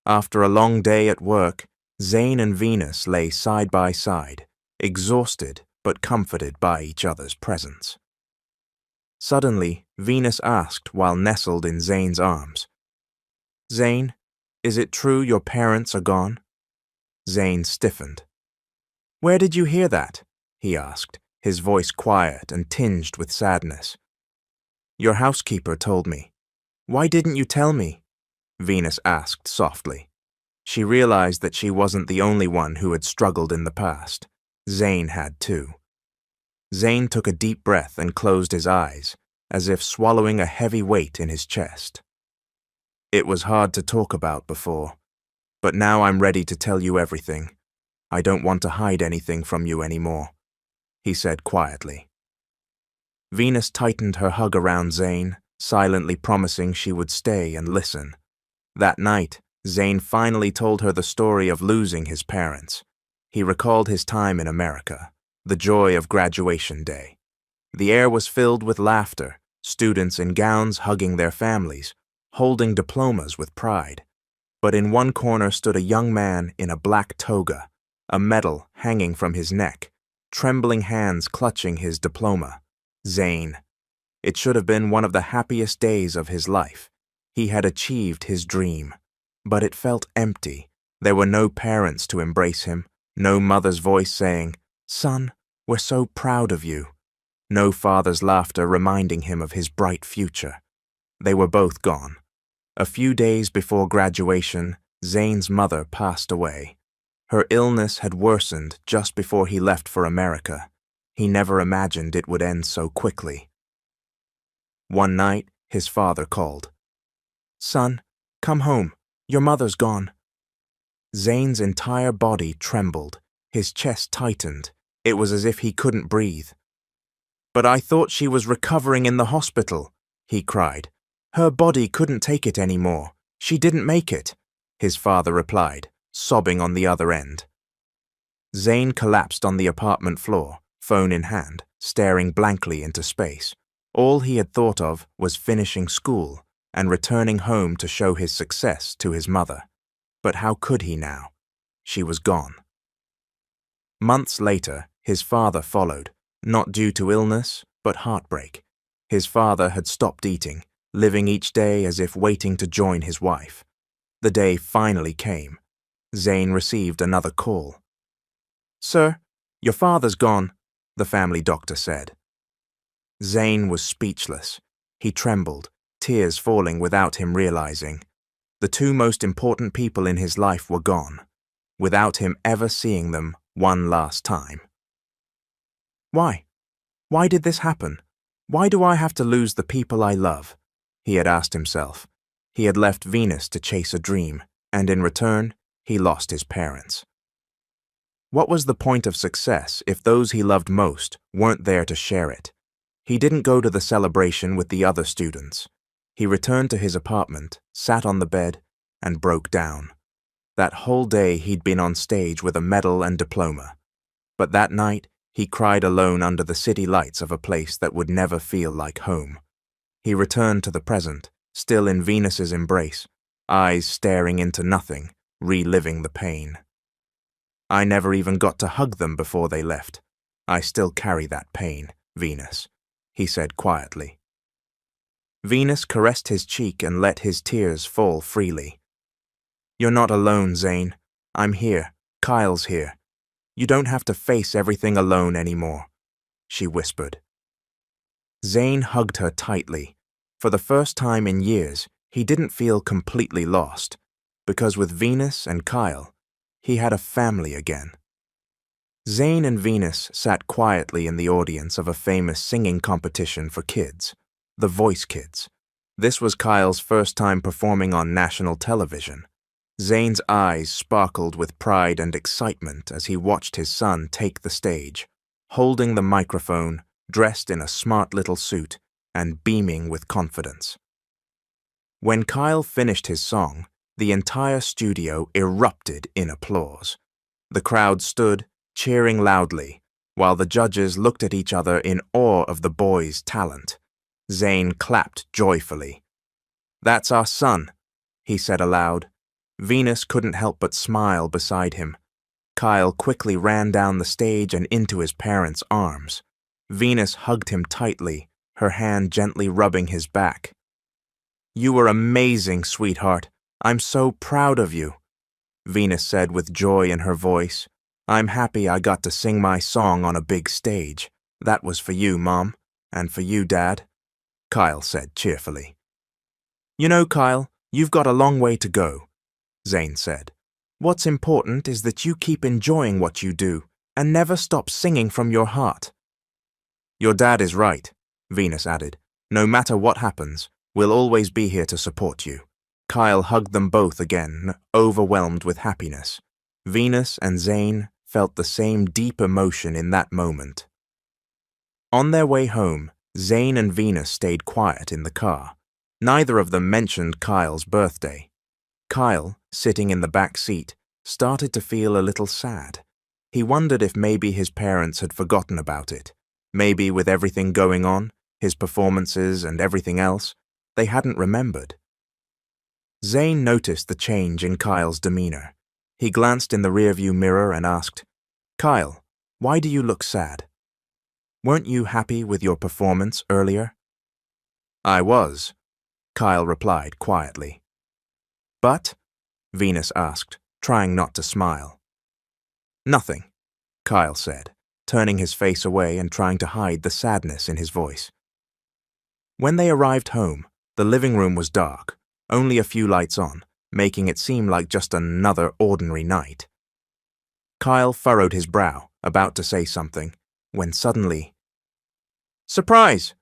After a long day at work, Zane and Venus lay side by side, exhausted but comforted by each other's presence. Suddenly, Venus asked while nestled in Zane's arms, Zane, is it true your parents are gone? Zane stiffened. Where did you hear that? He asked, his voice quiet and tinged with sadness. Your housekeeper told me. Why didn't you tell me? Venus asked softly. She realized that she wasn't the only one who had struggled in the past. Zane had too. Zane took a deep breath and closed his eyes, as if swallowing a heavy weight in his chest. It was hard to talk about before, but now I'm ready to tell you everything. I don't want to hide anything from you anymore, he said quietly. Venus tightened her hug around Zane, silently promising she would stay and listen. That night, Zane finally told her the story of losing his parents. He recalled his time in America, the joy of graduation day. The air was filled with laughter, students in gowns hugging their families, holding diplomas with pride. But in one corner stood a young man in a black toga, a medal hanging from his neck, trembling hands clutching his diploma. Zane. It should have been one of the happiest days of his life. He had achieved his dream. But it felt empty. There were no parents to embrace him, no mother's voice saying, Son, we're so proud of you. No father's laughter reminding him of his bright future. They were both gone. A few days before graduation, Zane's mother passed away. Her illness had worsened just before he left for America. He never imagined it would end so quickly. One night, his father called. Son, come home. Your mother's gone. Zane's entire body trembled. His chest tightened. It was as if he couldn't breathe. But I thought she was recovering in the hospital, he cried. Her body couldn't take it anymore. She didn't make it, his father replied, sobbing on the other end. Zane collapsed on the apartment floor, phone in hand, staring blankly into space. All he had thought of was finishing school and returning home to show his success to his mother. But how could he now? She was gone. Months later, his father followed, not due to illness, but heartbreak. His father had stopped eating, living each day as if waiting to join his wife. The day finally came. Zane received another call. Sir, your father's gone, the family doctor said. Zane was speechless. He trembled, tears falling without him realizing. The two most important people in his life were gone, without him ever seeing them one last time. Why? Why did this happen? Why do I have to lose the people I love? He had asked himself. He had left Venus to chase a dream, and in return, he lost his parents. What was the point of success if those he loved most weren't there to share it? He didn't go to the celebration with the other students. He returned to his apartment, sat on the bed, and broke down. That whole day he'd been on stage with a medal and diploma. But that night, he cried alone under the city lights of a place that would never feel like home. He returned to the present, still in Venus's embrace, eyes staring into nothing, reliving the pain. I never even got to hug them before they left. I still carry that pain, Venus, he said quietly. Venus caressed his cheek and let his tears fall freely. You're not alone, Zane. I'm here. Kyle's here. You don't have to face everything alone anymore, she whispered. Zane hugged her tightly. For the first time in years, he didn't feel completely lost, because with Venus and Kyle, he had a family again. Zane and Venus sat quietly in the audience of a famous singing competition for kids, The Voice Kids. This was Kyle's first time performing on national television. Zane's eyes sparkled with pride and excitement as he watched his son take the stage, holding the microphone, dressed in a smart little suit, and beaming with confidence. When Kyle finished his song, the entire studio erupted in applause. The crowd stood, cheering loudly, while the judges looked at each other in awe of the boy's talent. Zane clapped joyfully. "That's our son," he said aloud. Venus couldn't help but smile beside him. Kyle quickly ran down the stage and into his parents' arms. Venus hugged him tightly, her hand gently rubbing his back. "You were amazing, sweetheart. I'm so proud of you," Venus said with joy in her voice. "I'm happy I got to sing my song on a big stage. That was for you, Mom, and for you, Dad," Kyle said cheerfully. "You know, Kyle, you've got a long way to go," Zane said. "What's important is that you keep enjoying what you do and never stop singing from your heart." "Your dad is right," Venus added. "No matter what happens, we'll always be here to support you." Kyle hugged them both again, overwhelmed with happiness. Venus and Zane felt the same deep emotion in that moment. On their way home, Zane and Venus stayed quiet in the car. Neither of them mentioned Kyle's birthday. Kyle, sitting in the back seat, started to feel a little sad. He wondered if maybe his parents had forgotten about it. Maybe with everything going on, his performances and everything else, they hadn't remembered. Zane noticed the change in Kyle's demeanor. He glanced in the rearview mirror and asked, "Kyle, why do you look sad? Weren't you happy with your performance earlier?" "I was," Kyle replied quietly. "But?" Venus asked, trying not to smile. "Nothing," Kyle said, turning his face away and trying to hide the sadness in his voice. When they arrived home, the living room was dark, only a few lights on, making it seem like just another ordinary night. Kyle furrowed his brow, about to say something, when suddenly, "Surprise!"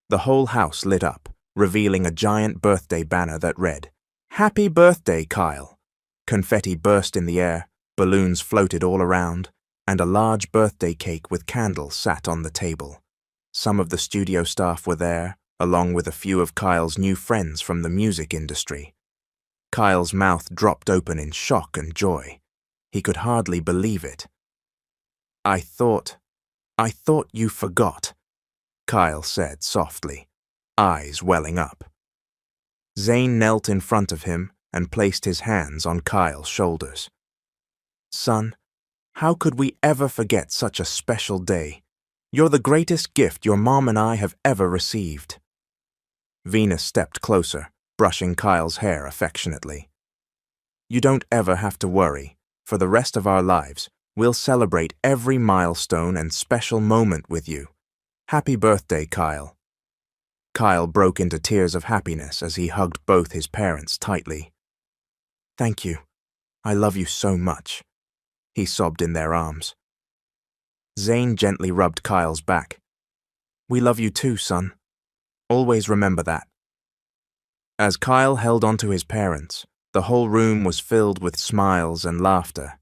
The whole house lit up, revealing a giant birthday banner that read, "Happy Birthday, Kyle." Confetti burst in the air, balloons floated all around, and a large birthday cake with candles sat on the table. Some of the studio staff were there, along with a few of Kyle's new friends from the music industry. Kyle's mouth dropped open in shock and joy. He could hardly believe it. I thought you forgot," Kyle said softly, eyes welling up. Zane knelt in front of him and placed his hands on Kyle's shoulders. "Son, how could we ever forget such a special day? You're the greatest gift your mom and I have ever received." Venus stepped closer, brushing Kyle's hair affectionately. "You don't ever have to worry. For the rest of our lives, we'll celebrate every milestone and special moment with you. Happy birthday, Kyle." Kyle broke into tears of happiness as he hugged both his parents tightly. "Thank you. I love you so much," he sobbed in their arms. Zane gently rubbed Kyle's back. "We love you too, son. Always remember that." As Kyle held onto his parents, the whole room was filled with smiles and laughter.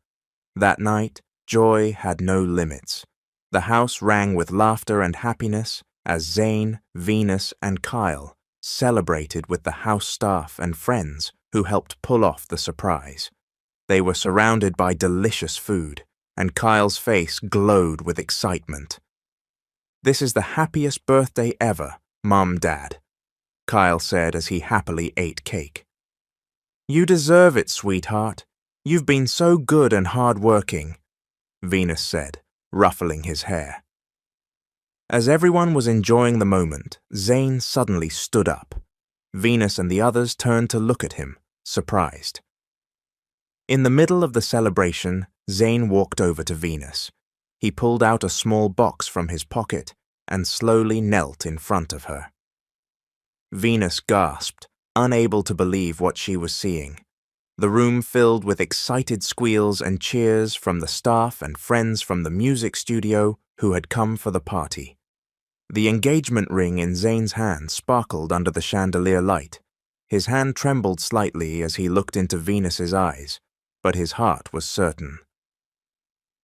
That night, joy had no limits. The house rang with laughter and happiness as Zane, Venus, and Kyle celebrated with the house staff and friends who helped pull off the surprise. They were surrounded by delicious food, and Kyle's face glowed with excitement. "This is the happiest birthday ever, Mom, Dad," Kyle said as he happily ate cake. "You deserve it, sweetheart. You've been so good and hard-working," Venus said, ruffling his hair. As everyone was enjoying the moment, Zane suddenly stood up. Venus and the others turned to look at him, surprised. In the middle of the celebration, Zane walked over to Venus. He pulled out a small box from his pocket and slowly knelt in front of her. Venus gasped, unable to believe what she was seeing. the room filled with excited squeals and cheers from the staff and friends from the music studio who had come for the party. The engagement ring in Zane's hand sparkled under the chandelier light. His hand trembled slightly as he looked into Venus's eyes, but his heart was certain.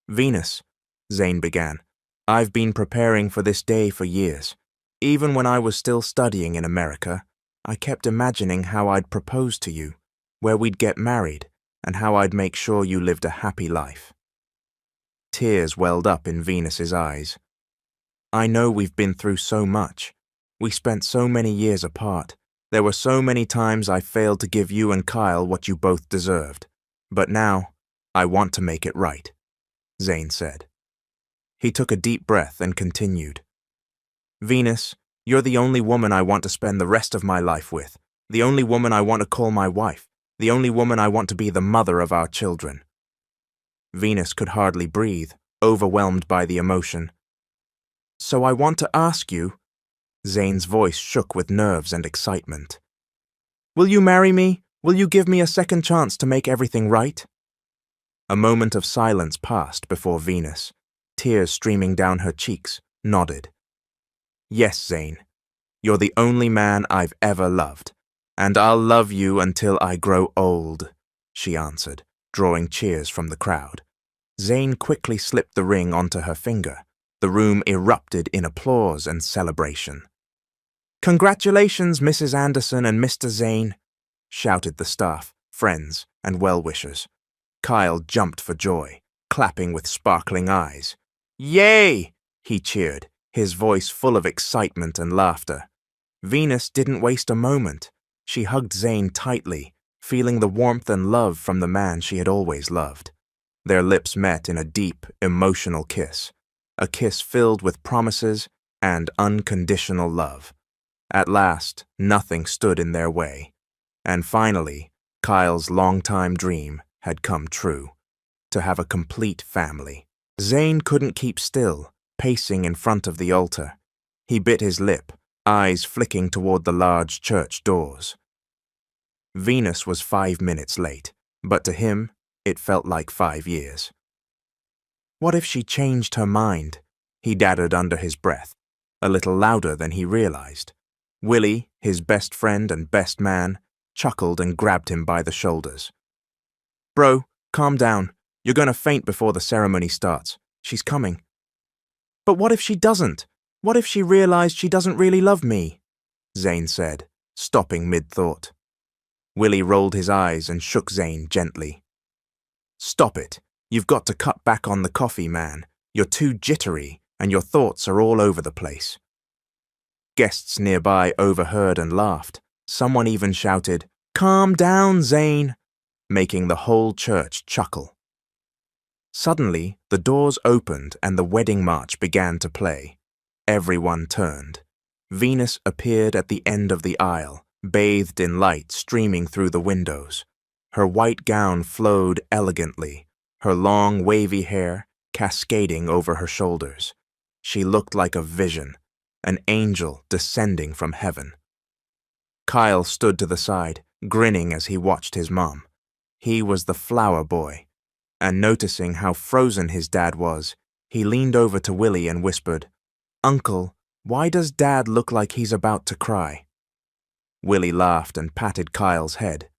"Venus," Zane began, "I've been preparing for this day for years. Even when I was still studying in America, I kept imagining how I'd propose to you, where we'd get married, and how I'd make sure you lived a happy life." Tears welled up in Venus's eyes. "I know we've been through so much. We spent so many years apart. There were so many times I failed to give you and Kyle what you both deserved. But now, I want to make it right," Zane said. He took a deep breath and continued. "Venus, you're the only woman I want to spend the rest of my life with, the only woman I want to call my wife, the only woman I want to be the mother of our children." Venus could hardly breathe, overwhelmed by the emotion. "So I want to ask you," Zane's voice shook with nerves and excitement. "Will you marry me? Will you give me a second chance to make everything right?" A moment of silence passed before Venus, tears streaming down her cheeks, nodded. "Yes, Zane. You're the only man I've ever loved, and I'll love you until I grow old," she answered, drawing cheers from the crowd. Zane quickly slipped the ring onto her finger. The room erupted in applause and celebration. "Congratulations, Mrs. Anderson and Mr. Zane," shouted the staff, friends, and well-wishers. Kyle jumped for joy, clapping with sparkling eyes. "Yay!" he cheered, his voice full of excitement and laughter. Venus didn't waste a moment. She hugged Zane tightly, feeling the warmth and love from the man she had always loved. Their lips met in a deep, emotional kiss, a kiss filled with promises and unconditional love. At last, nothing stood in their way. And finally, Kyle's longtime dream had come true, to have a complete family. Zane couldn't keep still, pacing in front of the altar. He bit his lip, eyes flicking toward the large church doors. Venus was 5 minutes late, but to him, it felt like 5 years. What if she changed her mind? He dadded under his breath, a little louder than he realized. Willie, his best friend and best man, chuckled and grabbed him by the shoulders. "Bro, calm down. You're going to faint before the ceremony starts. She's coming." "But what if she doesn't? What if she realized she doesn't really love me?" Zane said, stopping mid-thought. Willie rolled his eyes and shook Zane gently. "Stop it. You've got to cut back on the coffee, man. You're too jittery, and your thoughts are all over the place." Guests nearby overheard and laughed. Someone even shouted, "Calm down, Zane," making the whole church chuckle. Suddenly, the doors opened and the wedding march began to play. Everyone turned. Venus appeared at the end of the aisle, bathed in light streaming through the windows. Her white gown flowed elegantly, her long, wavy hair cascading over her shoulders. She looked like a vision, an angel descending from heaven. Kyle stood to the side, grinning as he watched his mom. He was the flower boy, and noticing how frozen his dad was, he leaned over to Willie and whispered, "Uncle, why does Dad look like he's about to cry?" Willie laughed and patted Kyle's head.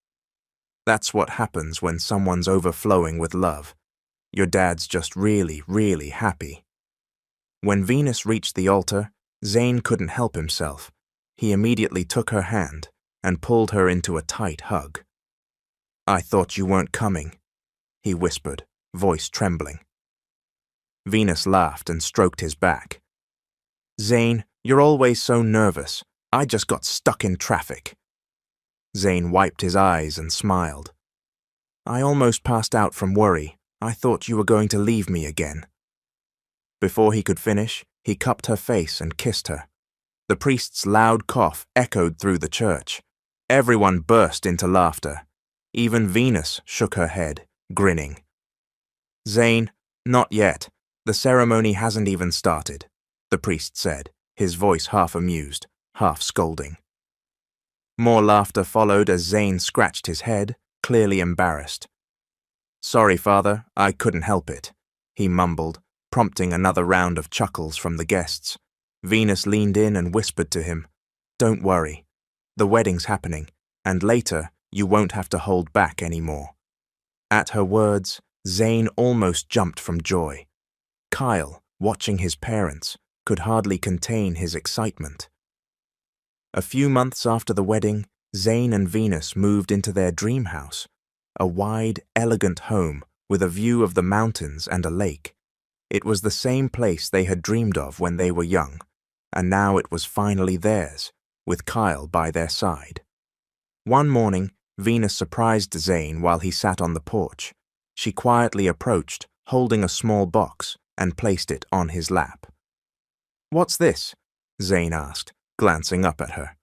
"That's what happens when someone's overflowing with love. Your dad's just really, really happy." When Venus reached the altar, Zane couldn't help himself. He immediately took her hand and pulled her into a tight hug. "I thought you weren't coming," he whispered, voice trembling. Venus laughed and stroked his back. "Zane, you're always so nervous. I just got stuck in traffic." Zane wiped his eyes and smiled. "I almost passed out from worry. I thought you were going to leave me again." Before he could finish, he cupped her face and kissed her. The priest's loud cough echoed through the church. Everyone burst into laughter. Even Venus shook her head, grinning. "Zane, not yet. The ceremony hasn't even started," the priest said, his voice half amused, half scolding. More laughter followed as Zane scratched his head, clearly embarrassed. "Sorry, Father, I couldn't help it," he mumbled, prompting another round of chuckles from the guests. Venus leaned in and whispered to him, "Don't worry. The wedding's happening, and later you won't have to hold back anymore." At her words, Zane almost jumped from joy. Kyle, watching his parents, could hardly contain his excitement. A few months after the wedding, Zane and Venus moved into their dream house, a wide, elegant home with a view of the mountains and a lake. It was the same place they had dreamed of when they were young, and now it was finally theirs, with Kyle by their side. One morning, Venus surprised Zane while he sat on the porch. She quietly approached, holding a small box, and placed it on his lap. "What's this?" Zane asked, glancing up at her.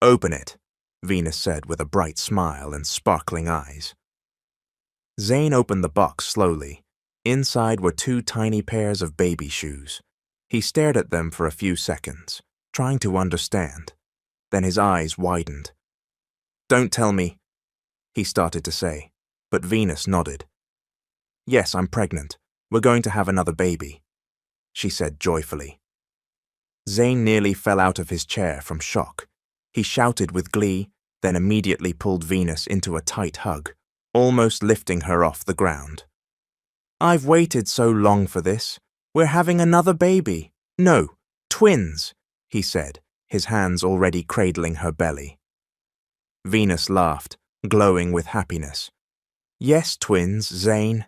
"Open it," Venus said with a bright smile and sparkling eyes. Zane opened the box slowly. Inside were 2 tiny pairs of baby shoes. He stared at them for a few seconds, trying to understand. Then his eyes widened. "Don't tell me," he started to say, but Venus nodded. "Yes, I'm pregnant. We're going to have another baby," she said joyfully. Zane nearly fell out of his chair from shock. He shouted with glee, then immediately pulled Venus into a tight hug, almost lifting her off the ground. "I've waited so long for this. We're having another baby. No, twins," he said, his hands already cradling her belly. Venus laughed, glowing with happiness. "Yes, twins, Zane."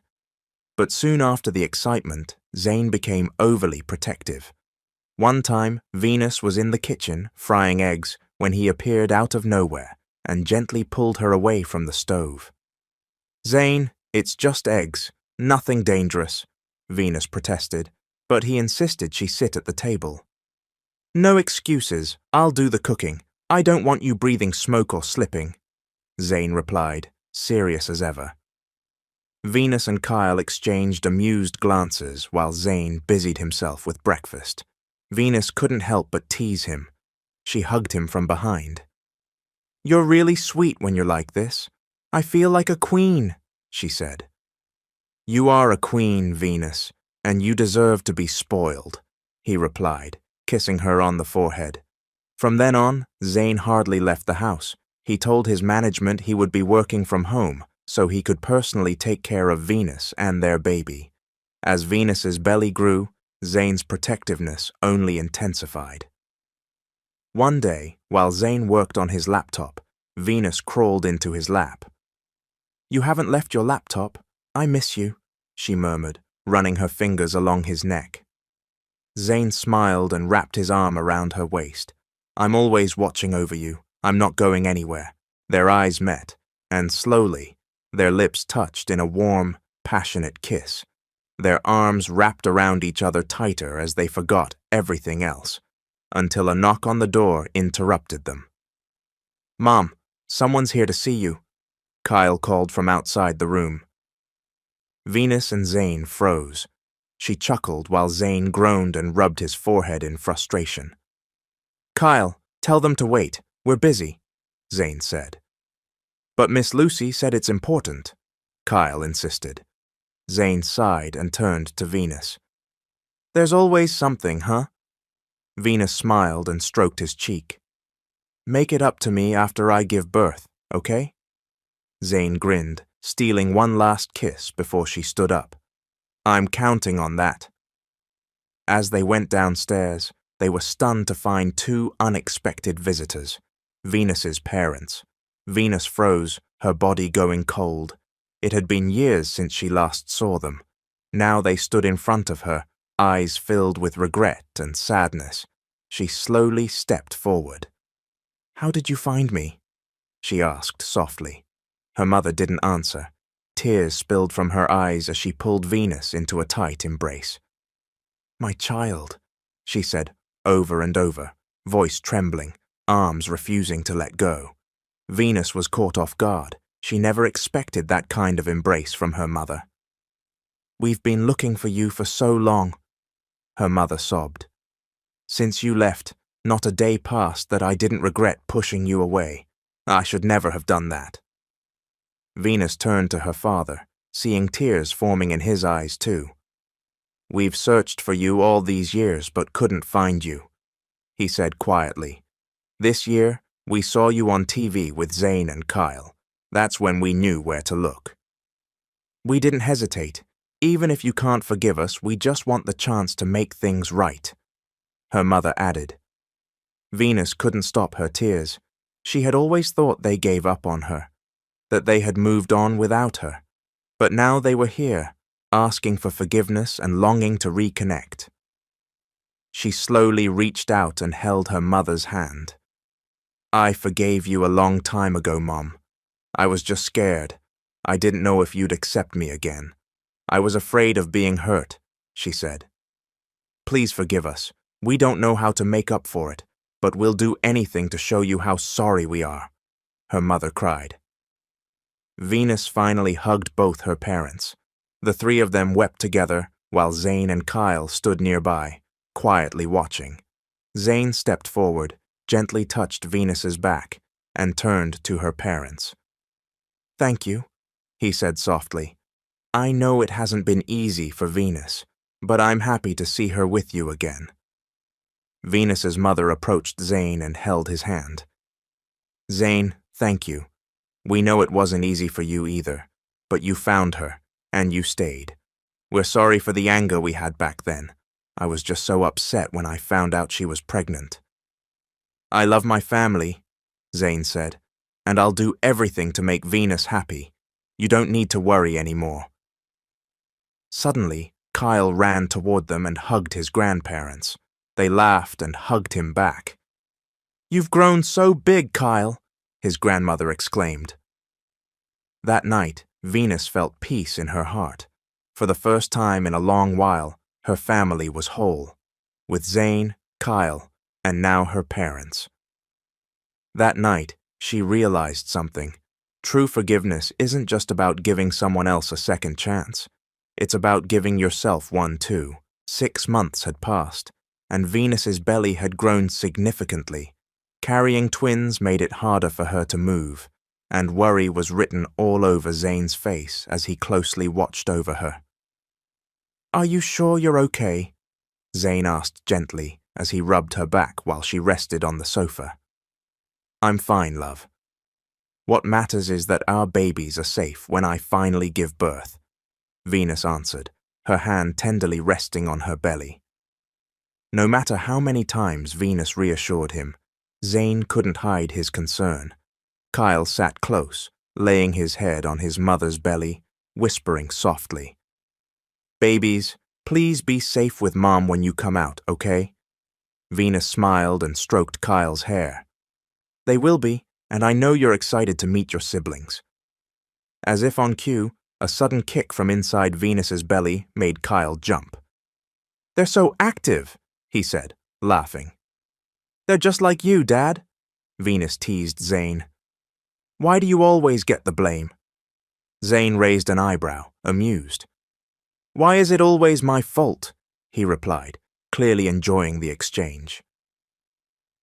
But soon after the excitement, Zane became overly protective. One time, Venus was in the kitchen, frying eggs, when he appeared out of nowhere and gently pulled her away from the stove. "Zane, it's just eggs, nothing dangerous," Venus protested, but he insisted she sit at the table. "No excuses, I'll do the cooking. I don't want you breathing smoke or slipping," Zane replied, serious as ever. Venus and Kyle exchanged amused glances while Zane busied himself with breakfast. Venus couldn't help but tease him. She hugged him from behind. "You're really sweet when you're like this. I feel like a queen," she said. "You are a queen, Venus, and you deserve to be spoiled," he replied, kissing her on the forehead. From then on, Zane hardly left the house. He told his management he would be working from home so he could personally take care of Venus and their baby. As Venus's belly grew, Zane's protectiveness only intensified. One day, while Zane worked on his laptop, Venus crawled into his lap. "You haven't left your laptop. I miss you," she murmured, running her fingers along his neck. Zane smiled and wrapped his arm around her waist. "I'm always watching over you. I'm not going anywhere." Their eyes met, and slowly, their lips touched in a warm, passionate kiss. Their arms wrapped around each other tighter as they forgot everything else, until a knock on the door interrupted them. "Mom, someone's here to see you," Kyle called from outside the room. Venus and Zane froze. She chuckled while Zane groaned and rubbed his forehead in frustration. "Kyle, tell them to wait. We're busy," Zane said. "But Miss Lucy said it's important," Kyle insisted. Zane sighed and turned to Venus. "There's always something, huh?" Venus smiled and stroked his cheek. "Make it up to me after I give birth, okay?" Zane grinned, stealing one last kiss before she stood up. "I'm counting on that." As they went downstairs, they were stunned to find 2 unexpected visitors, Venus's parents. Venus froze, her body going cold. It had been years since she last saw them. Now they stood in front of her, eyes filled with regret and sadness. She slowly stepped forward. "How did you find me?" she asked softly. Her mother didn't answer. Tears spilled from her eyes as she pulled Venus into a tight embrace. "My child," she said over and over, voice trembling, arms refusing to let go. Venus was caught off guard. She never expected that kind of embrace from her mother. "We've been looking for you for so long," her mother sobbed. "Since you left, not a day passed that I didn't regret pushing you away. I should never have done that." Venus turned to her father, seeing tears forming in his eyes too. "We've searched for you all these years but couldn't find you," he said quietly. "This year, we saw you on TV with Zane and Kyle. That's when we knew where to look." "We didn't hesitate. Even if you can't forgive us, we just want the chance to make things right," her mother added. Venus couldn't stop her tears. She had always thought they gave up on her, that they had moved on without her. But now they were here, asking for forgiveness and longing to reconnect. She slowly reached out and held her mother's hand. "I forgave you a long time ago, Mom. I was just scared. I didn't know if you'd accept me again. I was afraid of being hurt," she said. "Please forgive us. We don't know how to make up for it, but we'll do anything to show you how sorry we are," her mother cried. Venus finally hugged both her parents. The three of them wept together while Zane and Kyle stood nearby, quietly watching. Zane stepped forward, gently touched Venus's back, and turned to her parents. "Thank you," he said softly. "I know it hasn't been easy for Venus, but I'm happy to see her with you again." Venus's mother approached Zane and held his hand. "Zane, thank you. We know it wasn't easy for you either, but you found her, and you stayed. We're sorry for the anger we had back then. I was just so upset when I found out she was pregnant." "I love my family," Zane said, "and I'll do everything to make Venus happy. You don't need to worry anymore." Suddenly, Kyle ran toward them and hugged his grandparents. They laughed and hugged him back. "You've grown so big, Kyle," his grandmother exclaimed. That night, Venus felt peace in her heart. For the first time in a long while, her family was whole, with Zane, Kyle, and now her parents. That night, she realized something. True forgiveness isn't just about giving someone else a second chance. It's about giving yourself one too. 6 months had passed, and Venus's belly had grown significantly. Carrying twins made it harder for her to move, and worry was written all over Zane's face as he closely watched over her. "Are you sure you're okay?" Zane asked gently as he rubbed her back while she rested on the sofa. "I'm fine, love. What matters is that our babies are safe when I finally give birth," Venus answered, her hand tenderly resting on her belly. No matter how many times Venus reassured him, Zane couldn't hide his concern. Kyle sat close, laying his head on his mother's belly, whispering softly. "Babies, please be safe with Mom when you come out, okay?" Venus smiled and stroked Kyle's hair. "They will be, and I know you're excited to meet your siblings." As if on cue, a sudden kick from inside Venus's belly made Kyle jump. "They're so active," he said, laughing. "They're just like you, Dad," Venus teased Zane. "Why do you always get the blame?" Zane raised an eyebrow, amused. "Why is it always my fault?" he replied, clearly enjoying the exchange.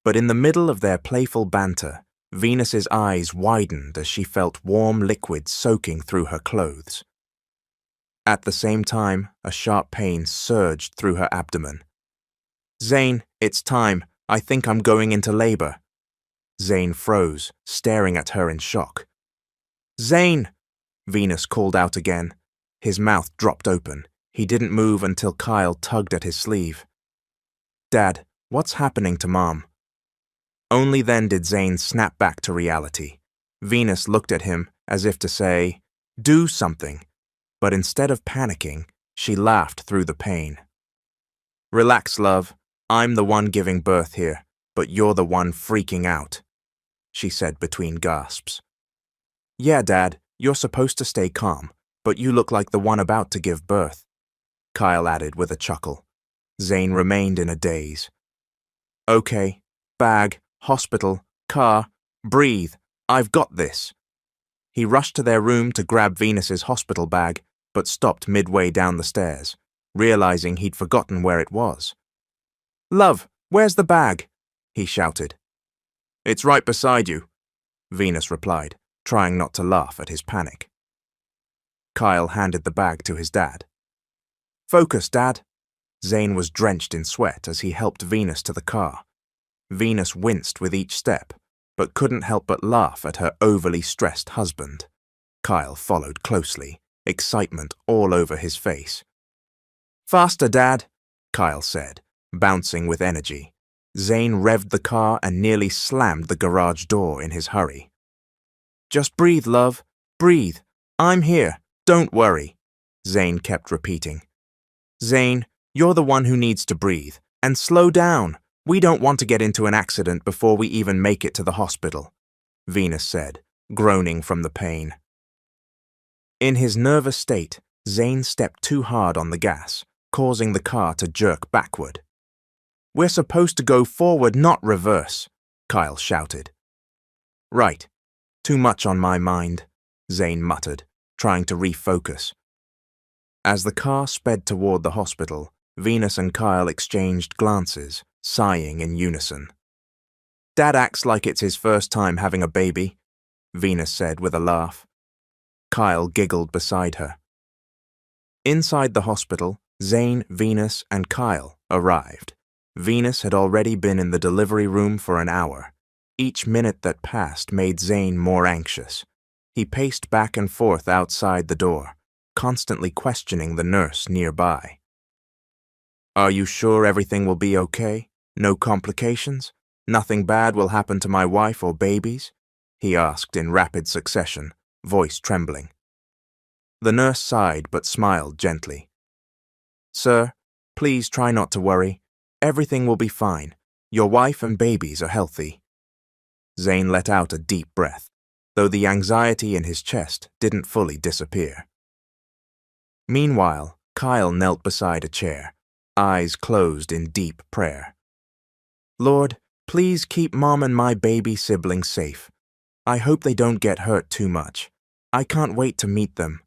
But in the middle of their playful banter, Venus's eyes widened as she felt warm liquid soaking through her clothes. At the same time, a sharp pain surged through her abdomen. "Zane, it's time. I think I'm going into labor." Zane froze, staring at her in shock. "Zane!" Venus called out again. His mouth dropped open. He didn't move until Kyle tugged at his sleeve. "Dad, what's happening to Mom?" Only then did Zane snap back to reality. Venus looked at him as if to say, "Do something." But instead of panicking, she laughed through the pain. "Relax, love. I'm the one giving birth here, but you're the one freaking out," she said between gasps. "Yeah, Dad, you're supposed to stay calm, but you look like the one about to give birth," Kyle added with a chuckle. Zane remained in a daze. "Okay, bag, hospital, car, breathe, I've got this." He rushed to their room to grab Venus's hospital bag, but stopped midway down the stairs, realizing he'd forgotten where it was. "Love, where's the bag?" he shouted. "It's right beside you," Venus replied, trying not to laugh at his panic. Kyle handed the bag to his dad. "Focus, Dad." Zane was drenched in sweat as he helped Venus to the car. Venus winced with each step, but couldn't help but laugh at her overly stressed husband. Kyle followed closely, excitement all over his face. "Faster, Dad," Kyle said, bouncing with energy. Zane revved the car and nearly slammed the garage door in his hurry. "Just breathe, love. Breathe. I'm here. Don't worry," Zane kept repeating. "Zane, you're the one who needs to breathe. And slow down. We don't want to get into an accident before we even make it to the hospital," Venus said, groaning from the pain. In his nervous state, Zane stepped too hard on the gas, causing the car to jerk backward. "We're supposed to go forward, not reverse," Kyle shouted. "Right. Too much on my mind," Zane muttered, trying to refocus. As the car sped toward the hospital, Venus and Kyle exchanged glances, sighing in unison. "Dad acts like it's his first time having a baby," Venus said with a laugh. Kyle giggled beside her. Inside the hospital, Zane, Venus, and Kyle arrived. Venus had already been in the delivery room for an hour. Each minute that passed made Zane more anxious. He paced back and forth outside the door, constantly questioning the nurse nearby. "Are you sure everything will be okay? No complications? Nothing bad will happen to my wife or babies?" he asked in rapid succession, voice trembling. The nurse sighed but smiled gently. "Sir, please try not to worry. Everything will be fine. Your wife and babies are healthy." Zane let out a deep breath, though the anxiety in his chest didn't fully disappear. Meanwhile, Kyle knelt beside a chair, eyes closed in deep prayer. "Lord, please keep Mom and my baby siblings safe. I hope they don't get hurt too much. I can't wait to meet them."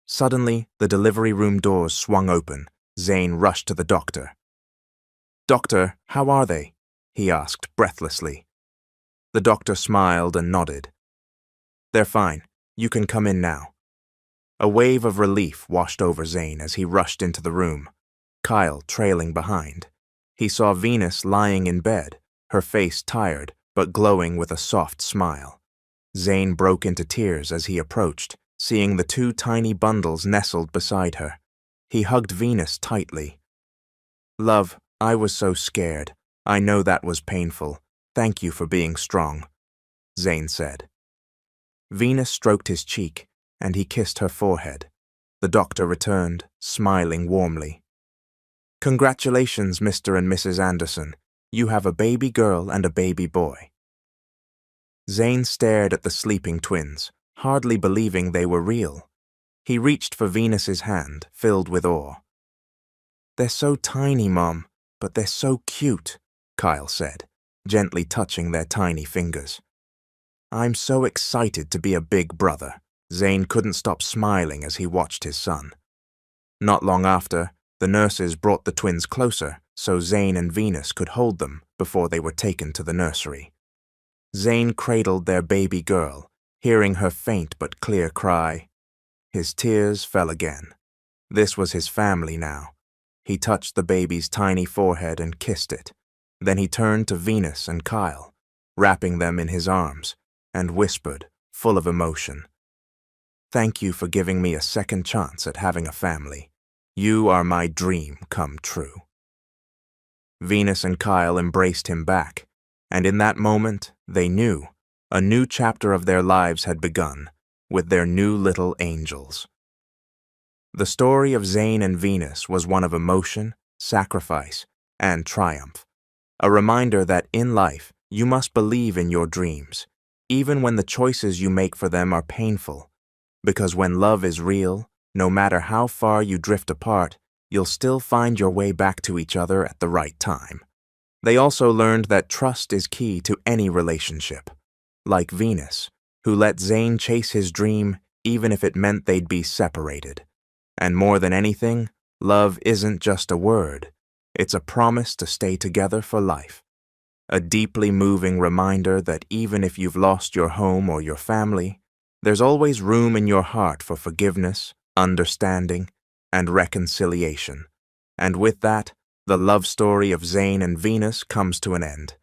Suddenly, the delivery room doors swung open. Zane rushed to the doctor. "Doctor, how are they?" he asked breathlessly. The doctor smiled and nodded. "They're fine. You can come in now." A wave of relief washed over Zane as he rushed into the room, Kyle trailing behind. He saw Venus lying in bed, her face tired but glowing with a soft smile. Zane broke into tears as he approached, seeing the two tiny bundles nestled beside her. He hugged Venus tightly. "Love, I was so scared. I know that was painful. Thank you for being strong," Zane said. Venus stroked his cheek, and he kissed her forehead. The doctor returned, smiling warmly. "Congratulations, Mr. and Mrs. Anderson. You have a baby girl and a baby boy." Zane stared at the sleeping twins, hardly believing they were real. He reached for Venus's hand, filled with awe. "They're so tiny, Mom, but they're so cute," Kyle said, gently touching their tiny fingers. "I'm so excited to be a big brother." Zane couldn't stop smiling as he watched his son. Not long after, the nurses brought the twins closer so Zane and Venus could hold them before they were taken to the nursery. Zane cradled their baby girl, hearing her faint but clear cry. His tears fell again. This was his family now. He touched the baby's tiny forehead and kissed it. Then he turned to Venus and Kyle, wrapping them in his arms, and whispered, full of emotion, "Thank you for giving me a second chance at having a family. You are my dream come true." Venus and Kyle embraced him back, and in that moment, they knew a new chapter of their lives had begun with their new little angels. The story of Zane and Venus was one of emotion, sacrifice, and triumph, a reminder that in life you must believe in your dreams, even when the choices you make for them are painful, because when love is real, no matter how far you drift apart, you'll still find your way back to each other at the right time. They also learned that trust is key to any relationship, like Venus, who let Zane chase his dream even if it meant they'd be separated. And more than anything, love isn't just a word, it's a promise to stay together for life. A deeply moving reminder that even if you've lost your home or your family, there's always room in your heart for forgiveness, understanding, and reconciliation. And with that, the love story of Zane and Venus comes to an end.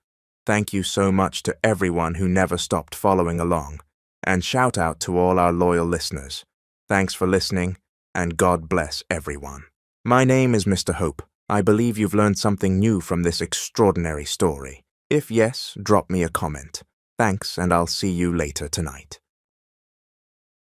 Thank you so much to everyone who never stopped following along, and shout out to all our loyal listeners. Thanks for listening, and God bless everyone. My name is Mr. Hope. I believe you've learned something new from this extraordinary story. If yes, drop me a comment. Thanks, and I'll see you later tonight.